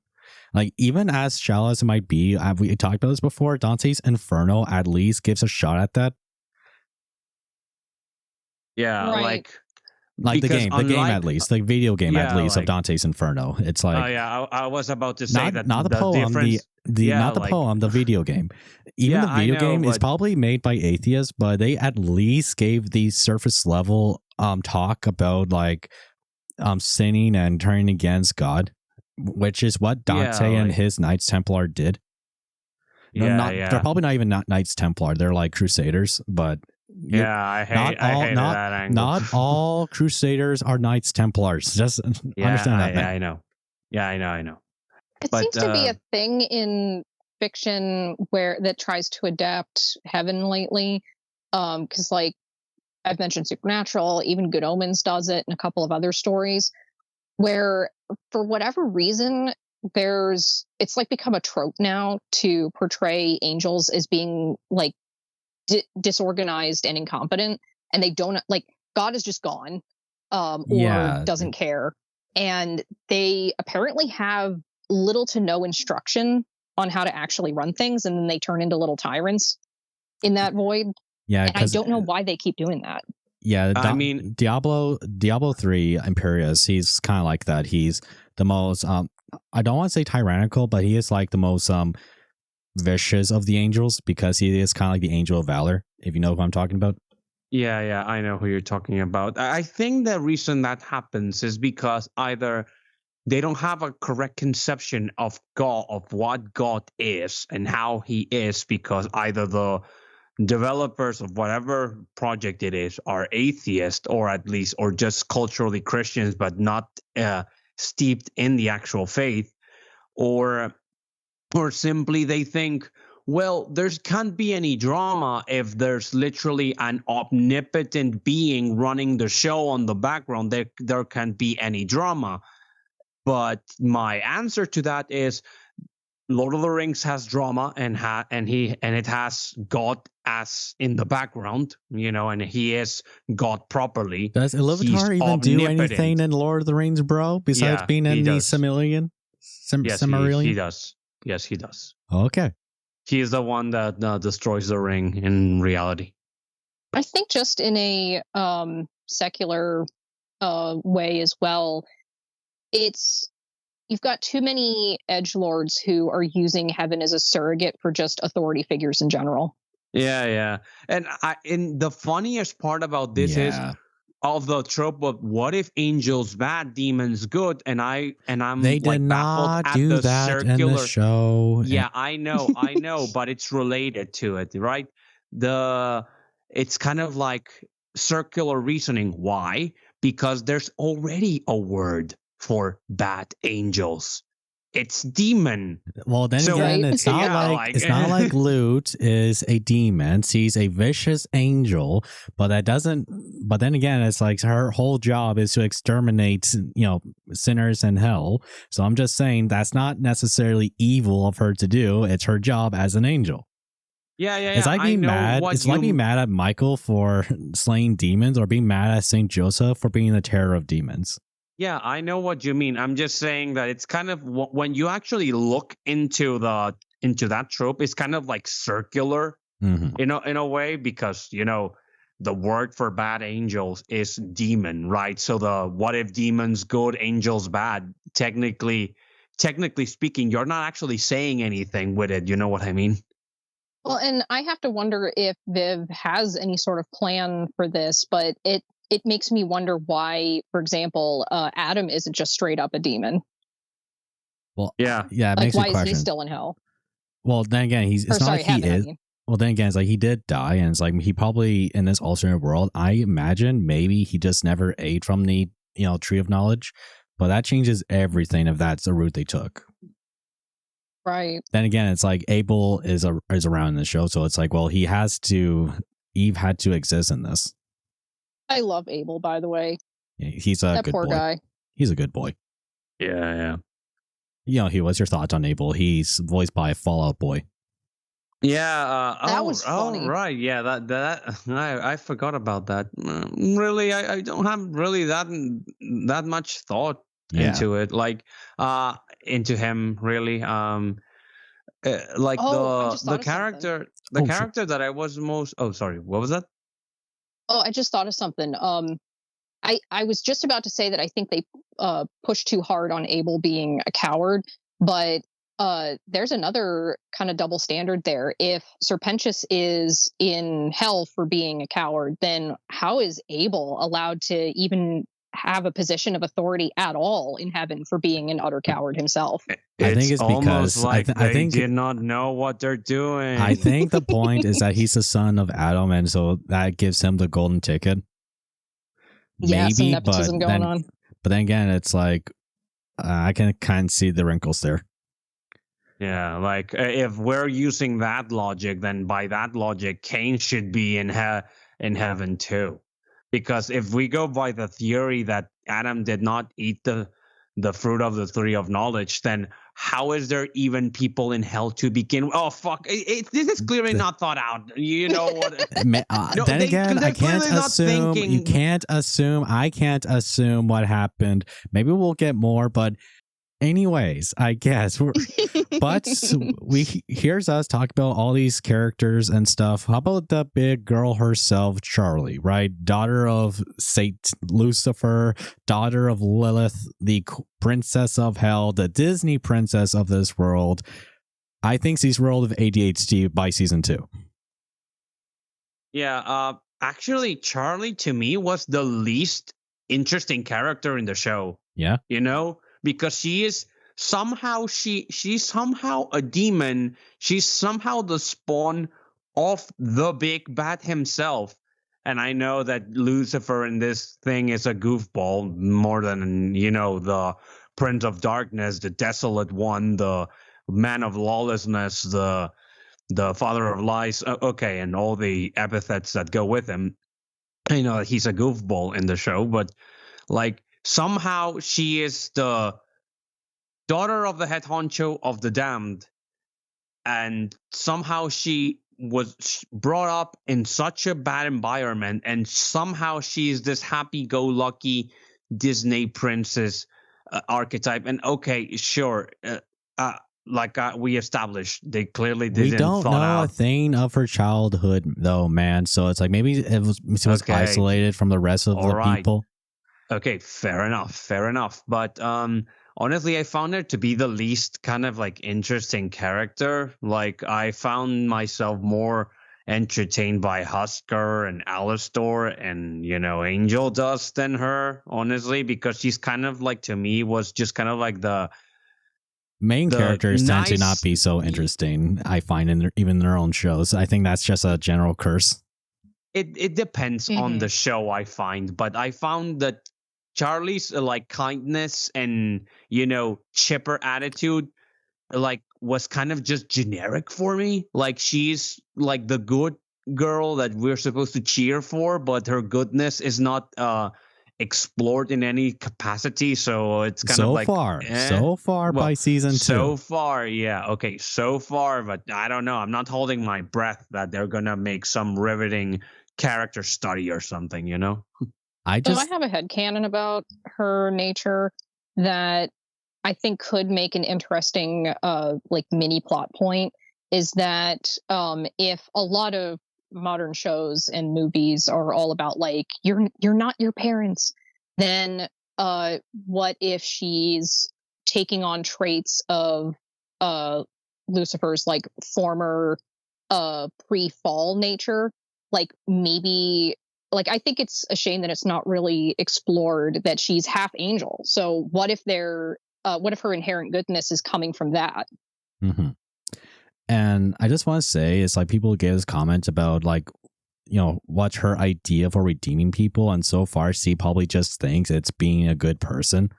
Like, even as shallow as it might be, we talked about this before, Dante's Inferno at least gives a shot at that. Yeah, right. Like the game at least, the video game at least, of Dante's Inferno. It's like, I was about to say not the poem, the video game. Even the video game is probably made by atheists, but they at least gave the surface level talk about like sinning and turning against God, which is what Dante and his Knights Templar did. They're probably not even Knights Templar. They're like Crusaders, but I hate that angle. Not all Crusaders are Knights Templars. Just understand that. I know. Yeah, I know. It seems to be a thing in fiction that tries to adapt heaven lately. Because like I've mentioned Supernatural, even Good Omens does it, and a couple of other stories where, for whatever reason, it's like become a trope now to portray angels as being like disorganized and incompetent, and they don't, like, God is just gone or doesn't care, and they apparently have little to no instruction on how to actually run things, and then they turn into little tyrants in that void. And I don't know why they keep doing that. I mean, Diablo 3 Imperius, he's kind of like that. He's the most I don't want to say tyrannical, but he is like the most vicious of the angels, because he is kind of like the angel of valor, if you know who I'm talking about. Yeah, I know who you're talking about. I think the reason that happens is because either they don't have a correct conception of God, of what God is and how he is, because either the developers of whatever project it is are atheist, or just culturally Christians but not steeped in the actual faith, or simply they think, well, there can't be any drama if there's literally an omnipotent being running the show on the background. There can't be any drama. But my answer to that is, Lord of the Rings has drama and it has God as in the background, and he is God properly. Does He's Iluvatar even do anything omnipotent. in Lord of the Rings, bro? Besides Yeah, being he in the does. Silmarillion? Yes, he Silmarillion? does. Yes, he does. Okay. He is the one that destroys the ring in reality. I think just in a secular way as well, you've got too many edgelords who are using heaven as a surrogate for just authority figures in general. Yeah. And the funniest part about this is of the trope of what if angels bad, demons good, and I'm they did like baffled not at do the that circular in the show. Yeah, I know, but it's related to it, right? It's kind of like circular reasoning. Why? Because there's already a word for bad angels. It's demon. Well, then So, again, Right. it's not yeah, it's not like Lute is a demon. She's a vicious angel, but that doesn't. But then again, it's like her whole job is to exterminate, sinners in hell. So I'm just saying that's not necessarily evil of her to do. It's her job as an angel. Yeah. It's like being mad. It's like being mad at Michael for slaying demons, or being mad at Saint Joseph for being the terror of demons. Yeah, I know what you mean. I'm just saying that it's kind of when you actually look into that trope, it's kind of like circular, in a way, because the word for bad angels is demon, right? So the what if demons good, angels bad? Technically speaking, you're not actually saying anything with it. You know what I mean? Well, and I have to wonder if Viv has any sort of plan for this, but it makes me wonder why, for example, Adam isn't just straight up a demon. Well, yeah, it Like, makes me why is question. he still in hell? Well, then again, it's not like he heaven, is. I mean. Well, then again, it's like he did die, and it's like he probably in this alternate world. I imagine maybe he just never ate from the tree of knowledge, but that changes everything if that's the route they took. Right. Then again, it's like Abel is around in the show, so it's like, well, Eve had to exist in this. I love Abel, by the way. He's a that good poor boy. guy. He's a good boy. Yeah. What's your thoughts on Abel? He's voiced by Fallout Boy. Yeah, that was funny. Right. Yeah, that I forgot about that. Really, I don't have really that much thought into it, like into him really. Like the character, character that I was most. Oh, sorry, what was that? Oh, I just thought of something. I was just about to say that I think they pushed too hard on Abel being a coward, but there's another kind of double standard there. If Serpentius is in hell for being a coward, then how is Abel allowed to even have a position of authority at all in heaven for being an utter coward himself? I think it's because like I think did not know what they're doing. I think the point is that he's the son of Adam, and so that gives him the golden ticket. Yeah, some Maybe, nepotism going on. But then again, it's like I can kind of see the wrinkles there. Yeah, like if we're using that logic, then by that logic, Cain should be in heaven too. Because if we go by the theory that Adam did not eat the fruit of the tree of knowledge, then how is there even people in hell to begin? Oh fuck! This is clearly not thought out. You know what? Then again, I can't assume. You can't assume. I can't assume what happened. Maybe we'll get more, but anyways, I guess. But here's us talk about all these characters and stuff. How about the big girl herself, Charlie, right? Daughter of Saint Lucifer, daughter of Lilith, the princess of hell, the Disney princess of this world. I think she's world of ADHD by season 2. Yeah, actually, Charlie to me was the least interesting character in the show. Yeah, because she is somehow she's somehow a demon. She's somehow the spawn of the big bad himself. And I know that Lucifer in this thing is a goofball more than the Prince of Darkness, the Desolate One, the Man of Lawlessness, the Father of Lies. Okay, and all the epithets that go with him. He's a goofball in the show, but like somehow she is the daughter of the head honcho of the damned, and somehow she was brought up in such a bad environment, and somehow she's this happy-go-lucky Disney princess archetype. And okay, sure, we established, they clearly We didn't don't thought know a out. thing of her childhood, though, man. So it's like maybe she was Okay. isolated from the rest of All the right. people. Okay, fair enough. But honestly, I found her to be the least kind of like interesting character. Like, I found myself more entertained by Husker and Alastor and, Angel Dust than her, honestly, because she's kind of like, to me, was just kind of like the Main characters tend to not nice. be so interesting, I find, even in their own shows. I think that's just a general curse. It depends on the show, I find, but I found that Charlie's like kindness and chipper attitude like was kind of just generic for me. Like, she's like the good girl that we're supposed to cheer for, but her goodness is not explored in any capacity. So it's kind of like so far by season 2. So far, yeah, okay, so far, but I don't know. I'm not holding my breath that they're gonna make some riveting character study or something. I have a headcanon about her nature that I think could make an interesting like mini plot point, is that if a lot of modern shows and movies are all about like you're not your parents, then what if she's taking on traits of Lucifer's like former pre-fall nature? Like, maybe, like, I think it's a shame that it's not really explored that she's half angel. So what if her inherent goodness is coming from that? Mm-hmm. And I just want to say, it's like people gave us comments about like, what's her idea for redeeming people, and so far she probably just thinks it's being a good person.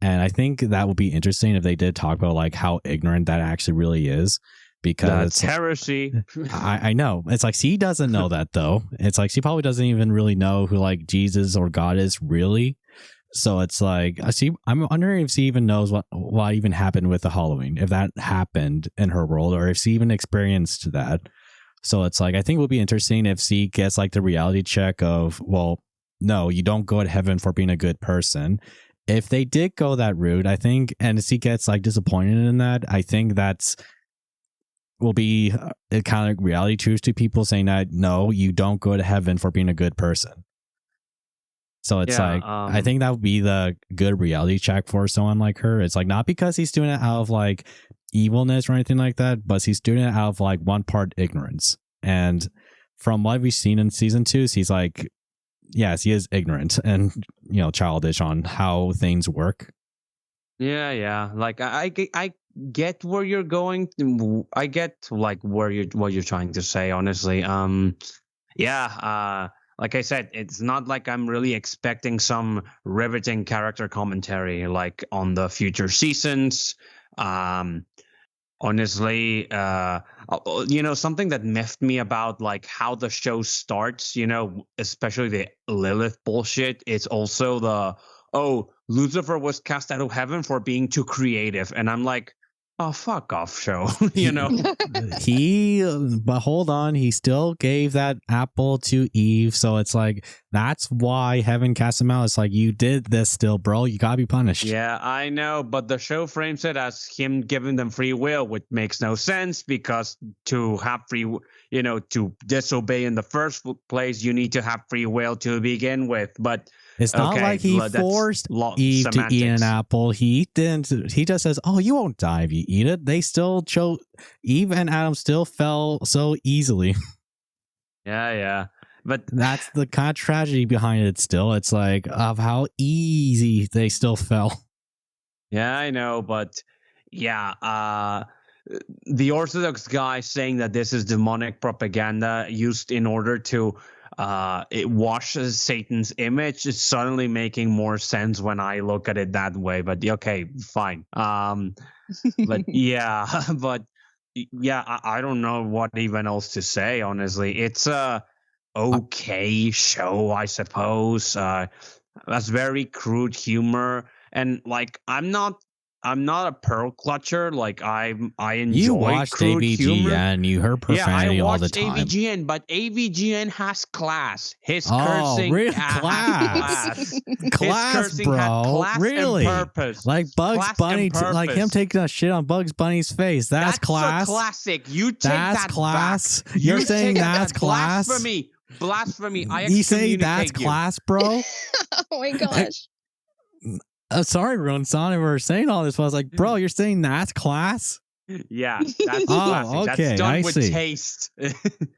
And I think that would be interesting if they did talk about like how ignorant that actually really is, because that's heresy. I know. It's like she doesn't know that though. It's like she probably doesn't even really know who like Jesus or God is really. So it's like I'm wondering if she even knows what even happened with the Halloween, if that happened in her world, or if she even experienced that. So it's like, I think it would be interesting if she gets like the reality check of, well, no, you don't go to heaven for being a good person. If they did go that route, I think, and she gets like disappointed in that, I think that's will be a kind of reality truth to people saying that, no, you don't go to heaven for being a good person. So it's I think that would be the good reality check for someone like her. It's like, not because he's doing it out of like evilness or anything like that, but he's doing it out of like one part ignorance. And from what we've seen in season 2, he's like, yes, he is ignorant and childish on how things work. Yeah. Like, I get where you're going. I get like what you're trying to say, honestly. Like I said, it's not like I'm really expecting some riveting character commentary like on the future seasons. Honestly, something that miffed me about like how the show starts, especially the Lilith bullshit, it's also Lucifer was cast out of heaven for being too creative. And I'm like, oh, fuck off, show. But hold on, he still gave that apple to Eve, so it's like, that's why heaven cast him out. It's like, you did this still, bro, you gotta be punished. Yeah, I know, but the show frames it as him giving them free will, which makes no sense, because to have to disobey in the first place, you need to have free will to begin with. But it's not like he forced Eve to eat an apple. He didn't. He just says, "Oh, you won't die if you eat it." They still chose. Eve and Adam still fell so easily. Yeah. But that's the kind of tragedy behind it. Still, it's like of how easy they still fell. Yeah, I know, but yeah, the Orthodox guy saying that this is demonic propaganda used in order to it washes Satan's image is suddenly making more sense when I look at it that way. But okay, fine. But yeah, I don't know what even else to say. Honestly, it's a okay show, I suppose. That's very crude humor, and like, I'm not I'm not a pearl clutcher. Like I enjoy You watched crude humor. AVGN, you heard profanity yeah, I all the watched time. AVGN, but AVGN has class. His Oh, cursing really? has Class. Class, cursing had bro. class Really? and purpose. Like Bugs Class Bunny, and like him purpose. taking a shit on Bugs Bunny's face. That's class. A classic. You take That's that class. back. You're You saying take that's that. class? Blasphemy. I You say excommunicate that's you. class, bro? Oh my gosh. Sorry, Runesong, we were saying all this. But I was like, bro, you're saying that's class? Yeah, that's Oh, classic. okay, That's done I with see. taste.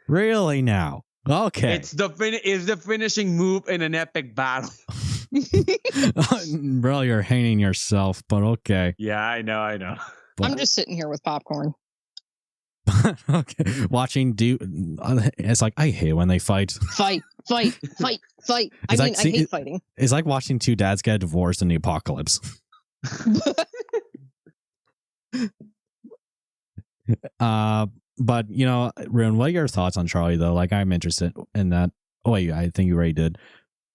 Really now? Okay. It's the finishing move in an epic battle. Bro, you're hating yourself, but okay. Yeah, I know. But, I'm just sitting here with popcorn. okay. Watching it's like I hate when they fight. Fight. I It's mean, like, I hate fighting. It's like watching two dads get divorced in the apocalypse. But you know, Rune, what are your thoughts on Charlie though? Like, I'm interested in that. Oh wait, I think you already did.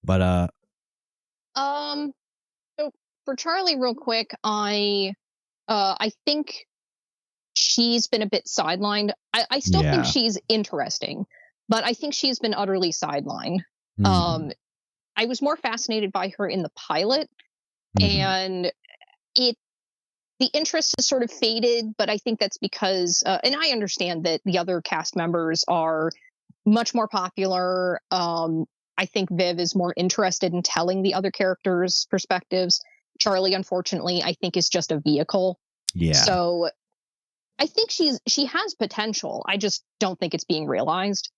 But so for Charlie, real quick, I think she's been a bit sidelined. I still think she's interesting, but I think she's been utterly sidelined. I was more fascinated by her in the pilot, and the interest has sort of faded, but I think that's because, and I understand that the other cast members are much more popular. I think Viv is more interested in telling the other characters' perspectives. Charlie, unfortunately, I think is just a vehicle. Yeah. So I think she has potential. I just don't think it's being realized.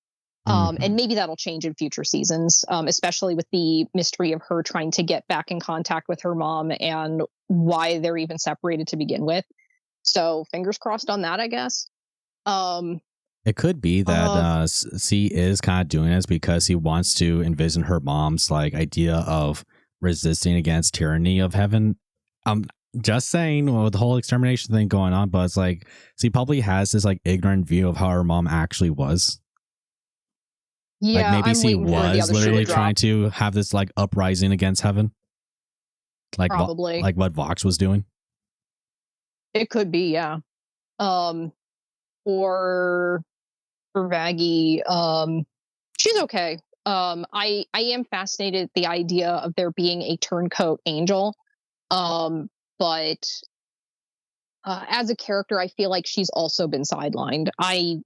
And maybe that'll change in future seasons, especially with the mystery of her trying to get back in contact with her mom and why they're even separated to begin with. So fingers crossed on that, I guess. It could be that C is kind of doing this because he wants to envision her mom's like idea of resisting against tyranny of heaven. Just saying, with the whole extermination thing going on, but it's like she probably has this like ignorant view of how her mom actually was. Yeah, like maybe she was literally trying to have this like uprising against heaven, like probably like what Vox was doing. It could be, yeah. Or for Vaggie, she's okay. I am fascinated at the idea of there being a turncoat angel, but as a character, I feel like she's also been sidelined. I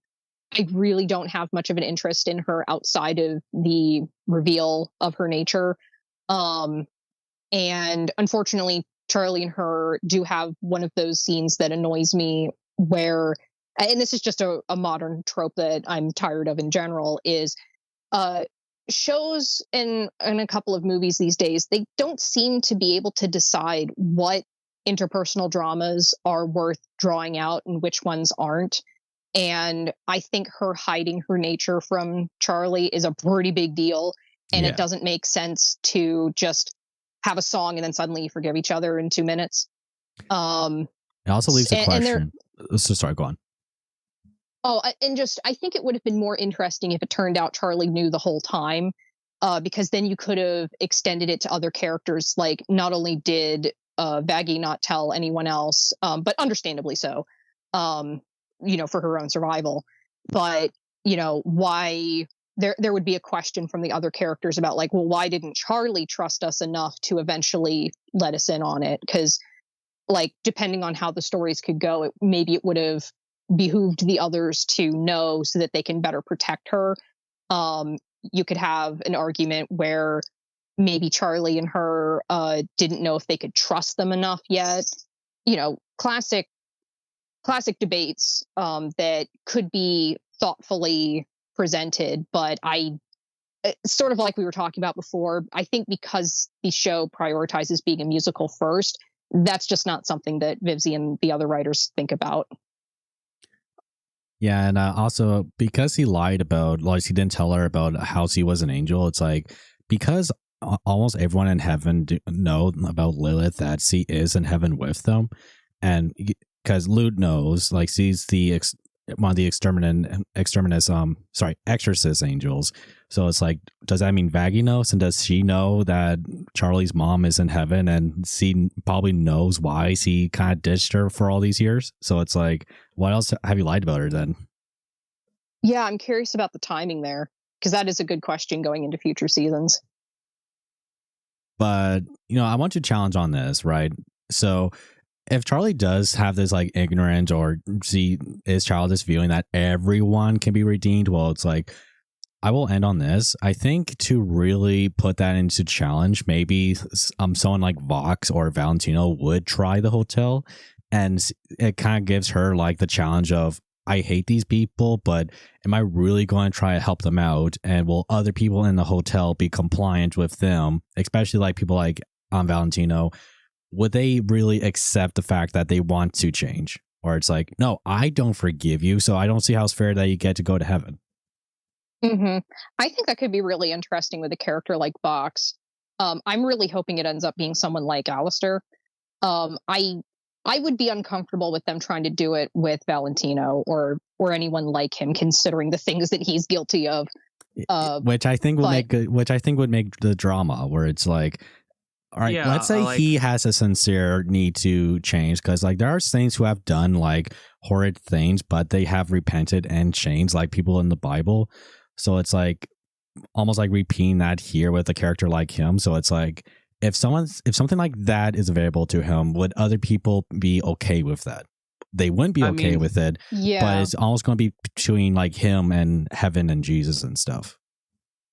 really don't have much of an interest in her outside of the reveal of her nature. And unfortunately, Charlie and her do have one of those scenes that annoys me where, and this is just a modern trope that I'm tired of in general, is shows in a couple of movies these days, they don't seem to be able to decide what interpersonal dramas are worth drawing out and which ones aren't. And I think her hiding her nature from Charlie is a pretty big deal. And it doesn't make sense to just have a song and then suddenly you forgive each other in 2 minutes. It also leaves a question. So sorry, go on. Oh, and just, I think it would have been more interesting if it turned out Charlie knew the whole time, because then you could have extended it to other characters. Like, not only did Vaggie not tell anyone else, but understandably so, for her own survival. But, why there would be a question from the other characters about like, well, why didn't Charlie trust us enough to eventually let us in on it? Because, like, depending on how the stories could go, maybe it would have behooved the others to know so that they can better protect her. You could have an argument where maybe Charlie and her didn't know if they could trust them enough yet. Classic debates that could be thoughtfully presented, but sort of like we were talking about before, I think because the show prioritizes being a musical first, that's just not something that Vivzie and the other writers think about. Yeah, and also because he lied about, like, he didn't tell her about how she was an angel. It's like, because almost everyone in heaven know about Lilith, that she is in heaven with them, and because Lute knows, like, she's the one of the exorcist angels. So it's like, does that mean Vaggie knows? And does she know that Charlie's mom is in heaven, and she probably knows why she kind of ditched her for all these years? So it's like, what else have you lied about her then? Yeah, I'm curious about the timing there, because that is a good question going into future seasons. But, I want to challenge on this, right? So if Charlie does have this like ignorant or she is childish viewing that everyone can be redeemed, well, it's like, I will end on this. I think to really put that into challenge, maybe someone like Vox or Valentino would try the hotel, and it kind of gives her like the challenge of, I hate these people, but am I really going to try to help them out? And will other people in the hotel be compliant with them, especially like people like Valentino? Would they really accept the fact that they want to change? Or it's like, no, I don't forgive you, so I don't see how it's fair that you get to go to heaven. Mm-hmm. I think that could be really interesting with a character like Vox. I'm really hoping it ends up being someone like Alistair. I would be uncomfortable with them trying to do it with Valentino or anyone like him, considering the things that he's guilty of. Which I think would make the drama, where it's like, all right, Yeah, let's say he has a sincere need to change, because like there are saints who have done like horrid things, but they have repented and changed, like people in the Bible. So it's like almost like repeating that here with a character like him. So it's like, if something like that is available to him, would other people be okay with that? They wouldn't be okay with it. Yeah. But it's almost going to be between like him and heaven and Jesus and stuff.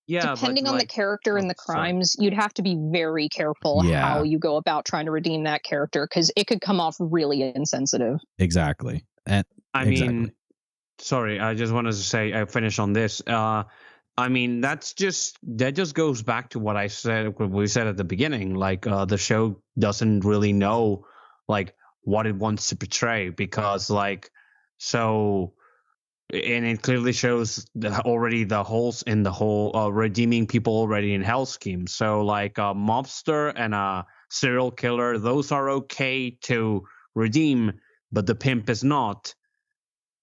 Yeah, depending on the character and the crimes, you'd have to be very careful how you go about trying to redeem that character, because it could come off really insensitive. Exactly. And I mean, sorry, I just wanted to say, I finish on this. I mean, that just goes back to what we said at the beginning. Like, the show doesn't really know like what it wants to portray, because like, so. And it clearly shows already the holes in the whole redeeming people already in hell scheme. So like a mobster and a serial killer, those are okay to redeem, but the pimp is not.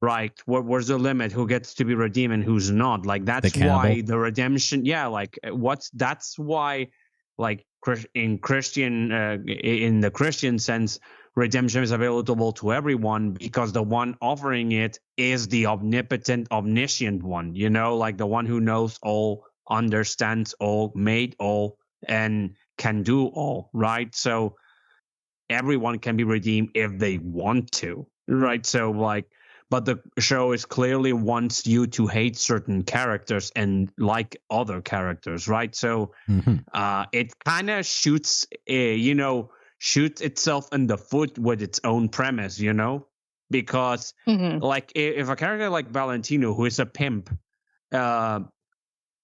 Right? Where's the limit? Who gets to be redeemed and who's not? Like, that's why the redemption. Yeah, like that's why, like in the Christian sense, redemption is available to everyone, because the one offering it is the omnipotent, omniscient one, like the one who knows all, understands all, made all, and can do all, right? So everyone can be redeemed if they want to, right? So like, but the show is clearly wants you to hate certain characters and like other characters, right? So it kind of shoots itself in the foot with its own premise, because like if a character like Valentino, who is a pimp,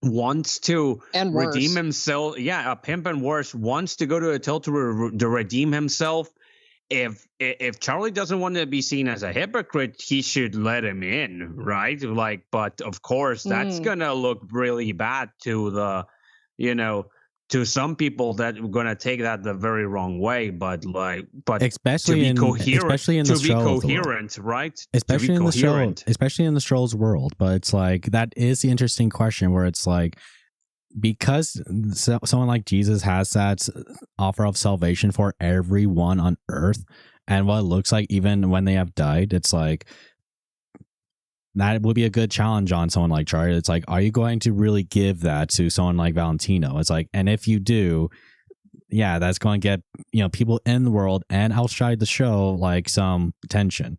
wants to redeem himself, a pimp and worse, wants to go to a hotel to redeem himself. If Charlie doesn't want to be seen as a hypocrite, he should let him in, right? Like, but of course that's gonna look really bad to the, to some people that are gonna take that the very wrong way. But especially in the show, right? Especially in the show's world. But it's like, that is the interesting question, where it's like, because someone like Jesus has that offer of salvation for everyone on earth, and what it looks like even when they have died, it's like, that would be a good challenge on someone like Charlie. It's like, are you going to really give that to someone like Valentino? It's like, and if you do, that's going to get, people in the world and outside the show like some tension,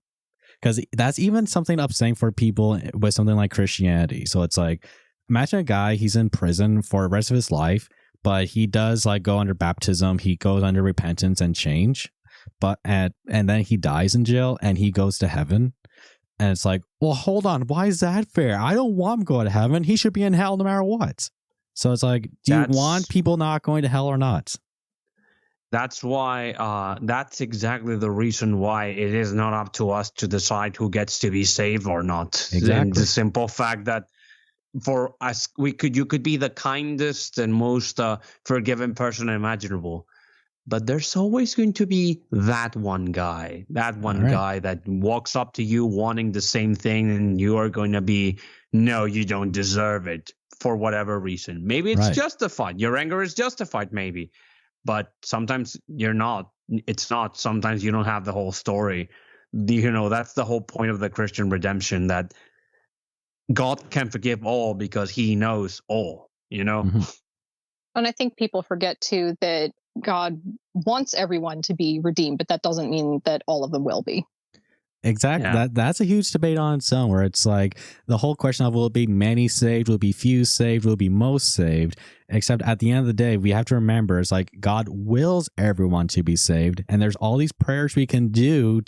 because that's even something upsetting for people with something like Christianity. So it's like, imagine a guy, he's in prison for the rest of his life, but he does like go under baptism, he goes under repentance and change, and then he dies in jail and he goes to heaven. And it's like, well, hold on, why is that fair? I don't want him going to heaven. He should be in hell no matter what. So it's like, do you want people not going to hell or not? That's why, that's exactly the reason why it is not up to us to decide who gets to be saved or not. Exactly. And the simple fact that for us, you could be the kindest and most forgiving person imaginable, but there's always going to be that one guy that walks up to you wanting the same thing, and you are going to be, no, you don't deserve it for whatever reason. Maybe it's justified. Your anger is justified, maybe, but sometimes you're not. It's not. Sometimes you don't have the whole story. That's the whole point of the Christian redemption, that God can forgive all because he knows all, Mm-hmm. And I think people forget too that God wants everyone to be redeemed, but that doesn't mean that all of them will be. Exactly. Yeah. That's a huge debate on its own, where it's like the whole question of, will it be many saved, will it be few saved, will it be most saved? Except at the end of the day, we have to remember, it's like God wills everyone to be saved, and there's all these prayers we can do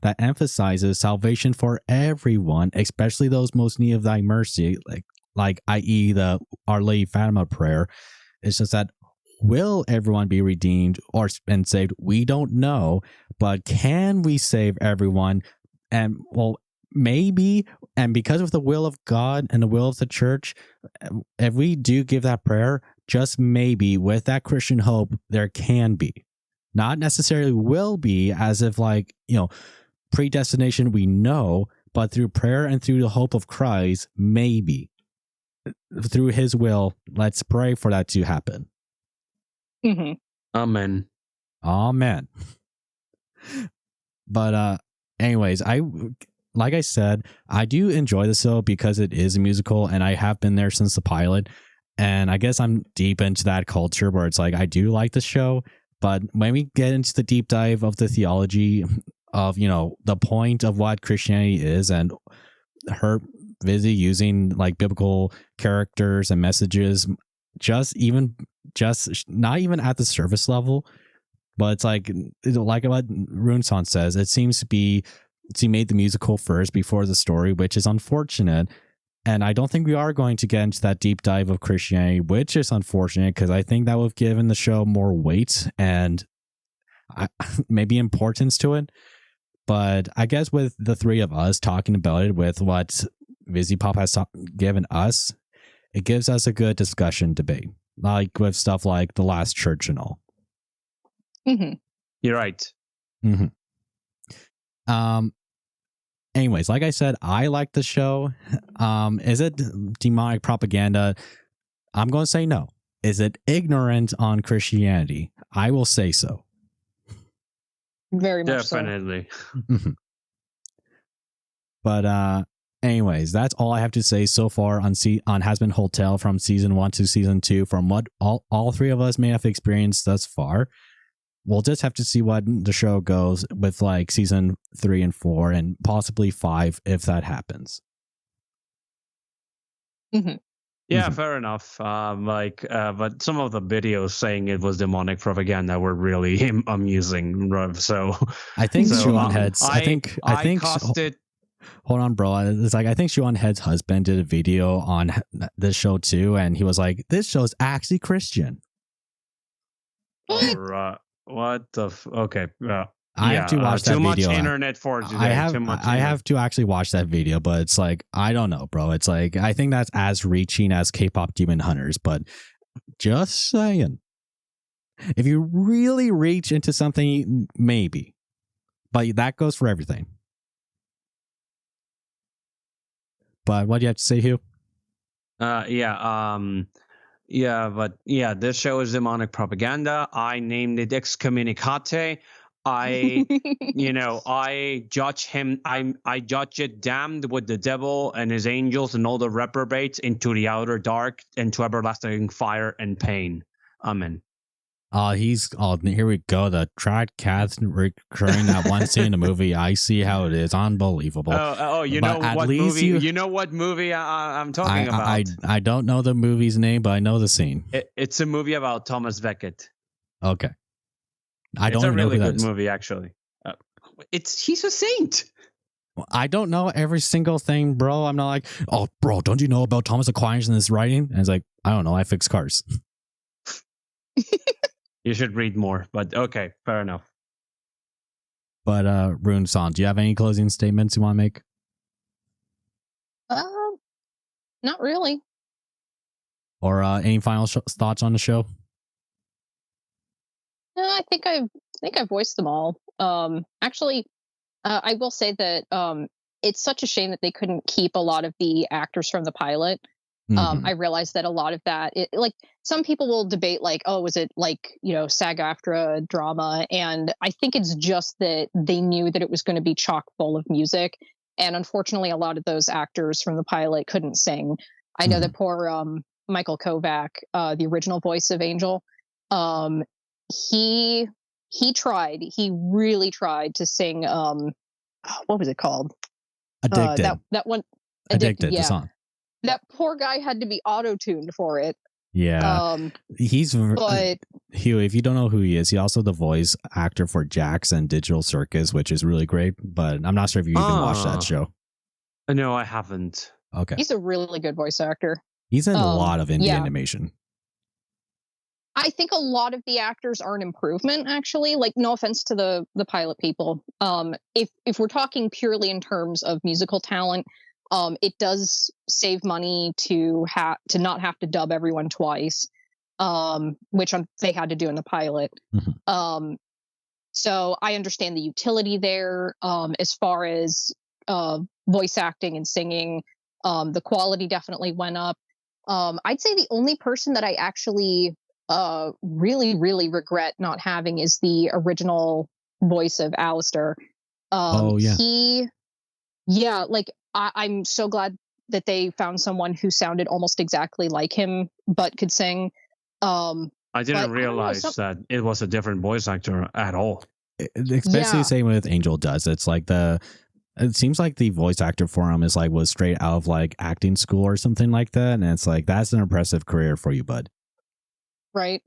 that emphasizes salvation for everyone, especially those most need of thy mercy, like i.e. the Our Lady Fatima prayer. It's just that, will everyone be redeemed and saved? We don't know, but can we save everyone? And well, maybe. And because of the will of God and the will of the church, if we do give that prayer, just maybe with that Christian hope, there can be. Not necessarily will be, as if predestination we know, but through prayer and through the hope of Christ, maybe. Through his will, let's pray for that to happen. Mm-hmm. Amen. But anyways, like I said, I do enjoy the show because it is a musical, and I have been there since the pilot, and I guess I'm deep into that culture where it's like I do like the show. But when we get into the deep dive of the theology of the point of what Christianity is, and her Vizzy using like biblical characters and messages, just not even at the surface level, but it's like what Runesong says, it seems to be she made the musical first before the story, which is unfortunate. And I don't think we are going to get into that deep dive of Christianity, which is unfortunate, because I think that would have given the show more weight and maybe importance to it. But I guess with the three of us talking about it, with what Vivziepop has given us, it gives us a good discussion debate, like with stuff like The Last Church and all. Mm-hmm. You're right. Mm-hmm. Anyways, like I said, I like the show. Is it demonic propaganda? I'm going to say no. Is it ignorant on Christianity? I will say so. Very much Definitely. So. But anyways, that's all I have to say so far on Hazbin Hotel from season 1 to season 2, from what all three of us may have experienced thus far. We'll just have to see what the show goes with, like season 3 and 4 and possibly 5 if that happens. Mm-hmm. Yeah, fair enough. But some of the videos saying it was demonic propaganda were really amusing. So I think Shuan Heads. I think cost it. Hold on, bro. It's like I think Shuan Head's husband did a video on this show too, and he was like, "This show is actually Christian." What the? Okay. I have to watch that video. Too much internet for today. I have to actually watch that video, but it's like, I don't know, bro. It's like, I think that's as reaching as K-pop Demon Hunters, but just saying. If you really reach into something, maybe. But that goes for everything. But what do you have to say, Hugh? This show is demonic propaganda. I named it excommunicate. I judge him. I judge it damned with the devil and his angels and all the reprobates into the outer dark, into everlasting fire and pain. Amen. Here we go. The tried cats recurring that one scene in the movie. I see how it is. Unbelievable. You know what movie? You know what movie I'm talking about? I don't know the movie's name, but I know the scene. It's a movie about Thomas Becket. Okay. It's a really good movie, actually. He's a saint. I don't know every single thing, bro. I'm not like, oh, bro, don't you know about Thomas Aquinas and his writing? And it's like, I don't know. I fix cars. You should read more, but okay, fair enough. But Runesong, do you have any closing statements you want to make? Not really. Or any final thoughts on the show? I think I've voiced them all. Actually, I will say that it's such a shame that they couldn't keep a lot of the actors from the pilot. I realized that a lot of that, like some people will debate, like, oh, was it like SAG-AFTRA drama? And I think it's just that they knew that it was going to be chock full of music, and unfortunately, a lot of those actors from the pilot couldn't sing. I know that poor Michael Kovac, the original voice of Angel, he tried. He really tried to sing. What was it called? Addicted. That one. Addicted. Yeah. The song. That poor guy had to be auto-tuned for it. Yeah. He's but Hugh, if you don't know who he is, he's also the voice actor for Jax and Digital Circus, which is really great. But I'm not sure if you even watched that show. No, I haven't. Okay. He's a really good voice actor. He's in a lot of indie animation. I think a lot of the actors are an improvement, actually. Like, no offense to the pilot people. If we're talking purely in terms of musical talent, it does save money to not have to dub everyone twice, which they had to do in the pilot. So I understand the utility there. As far as voice acting and singing, the quality definitely went up. I'd say the only person that I actually really, really regret not having is the original voice of Alistair. I'm so glad that they found someone who sounded almost exactly like him but could sing. I didn't realize that it was a different voice actor at all. Especially the same with Angel does. It's like it seems like the voice actor for him was straight out of like acting school or something like that. And it's like, that's an impressive career for you, bud. Right.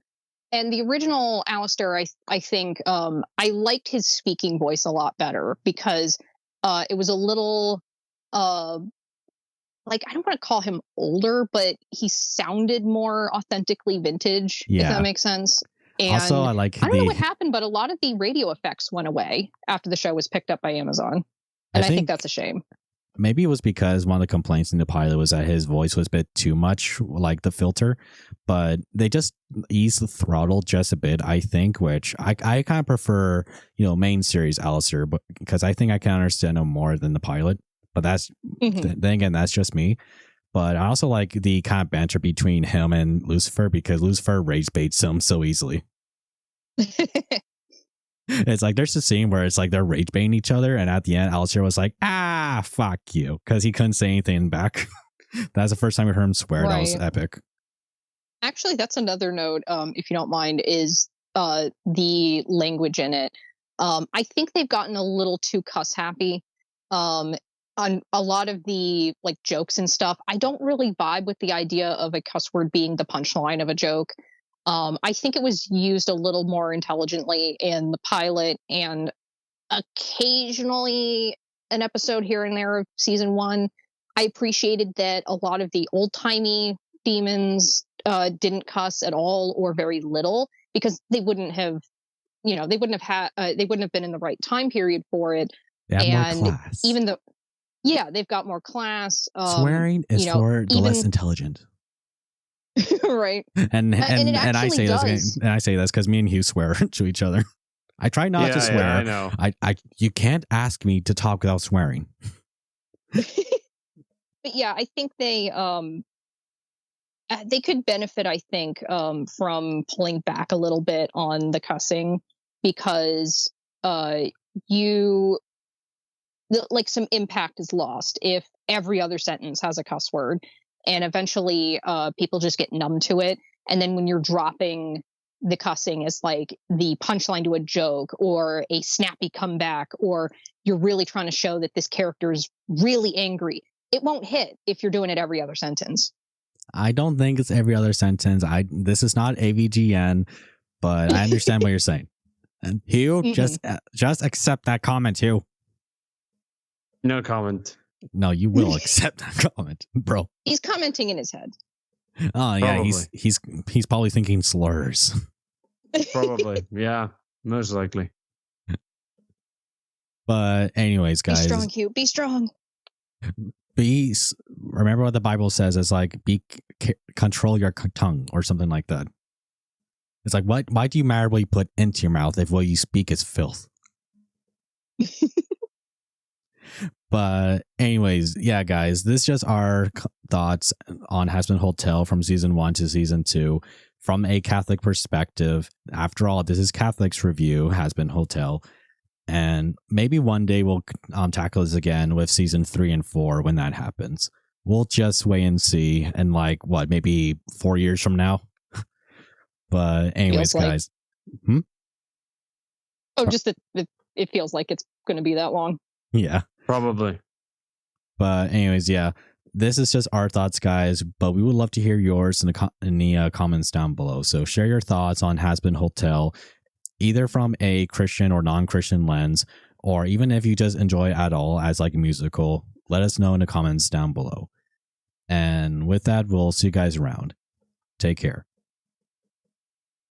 And the original Alistair, I think I liked his speaking voice a lot better because it was a little like, I don't want to call him older, but he sounded more authentically vintage, if that makes sense. And also, I don't know what happened, but a lot of the radio effects went away after the show was picked up by Amazon. And I think that's a shame. Maybe it was because one of the complaints in the pilot was that his voice was a bit too much like the filter, but they just eased the throttle just a bit, I think, which I kind of prefer, main series Alistair, but because I think I can understand him more than the pilot. But that's then again, that's just me. But I also like the kind of banter between him and Lucifer because Lucifer rage baits him so easily. It's like there's a scene where it's like they're rage baiting each other, and at the end, Alistair was like, fuck you, because he couldn't say anything back. That's the first time we heard him swear. Right. That was epic. Actually, that's another note, if you don't mind, is the language in it. I think they've gotten a little too cuss happy. On a lot of the like jokes and stuff, I don't really vibe with the idea of a cuss word being the punchline of a joke. I think it was used a little more intelligently in the pilot and occasionally an episode here and there of season 1. I appreciated that a lot of the old-timey demons didn't cuss at all or very little because they wouldn't have been in the right time period for it. They have more class. Even though, they've got more class. Swearing is for the less intelligent. Right. And I say this because me and Hugh swear to each other. I try not to swear. Yeah, I know. You can't ask me to talk without swearing. But yeah, I think they could benefit, I think, from pulling back a little bit on the cussing because some impact is lost if every other sentence has a cuss word. And eventually people just get numb to it. And then when you're dropping the cussing as like the punchline to a joke or a snappy comeback, or you're really trying to show that this character is really angry, it won't hit if you're doing it every other sentence. I don't think it's every other sentence. This is not AVGN, but I understand what you're saying. And Hugh, just accept that comment, Hugh. No comment. No, you will accept that comment, bro. He's commenting in his head. Oh yeah, probably. He's probably thinking slurs. Probably, yeah, most likely. But anyways, guys, be strong, Hugh. Be strong. Remember what the Bible says. It's like control your tongue or something like that. It's like, why do you marably put into your mouth if what you speak is filth? But anyways, yeah, guys, this is just our thoughts on Hazbin Hotel from season 1 to season 2 from a Catholic perspective. After all, this is Catholic's review, Hazbin Hotel. And maybe one day we'll tackle this again with season 3 and 4 when that happens. We'll just wait and see. And like, what, maybe 4 years from now? But anyways, guys. Oh, just that it feels like it's going to be that long. Yeah. Probably. But anyways, yeah, this is just our thoughts, guys. But we would love to hear yours in the comments down below. So share your thoughts on Hazbin Hotel, either from a Christian or non-Christian lens, or even if you just enjoy it at all as like a musical, let us know in the comments down below. And with that, we'll see you guys around. Take care.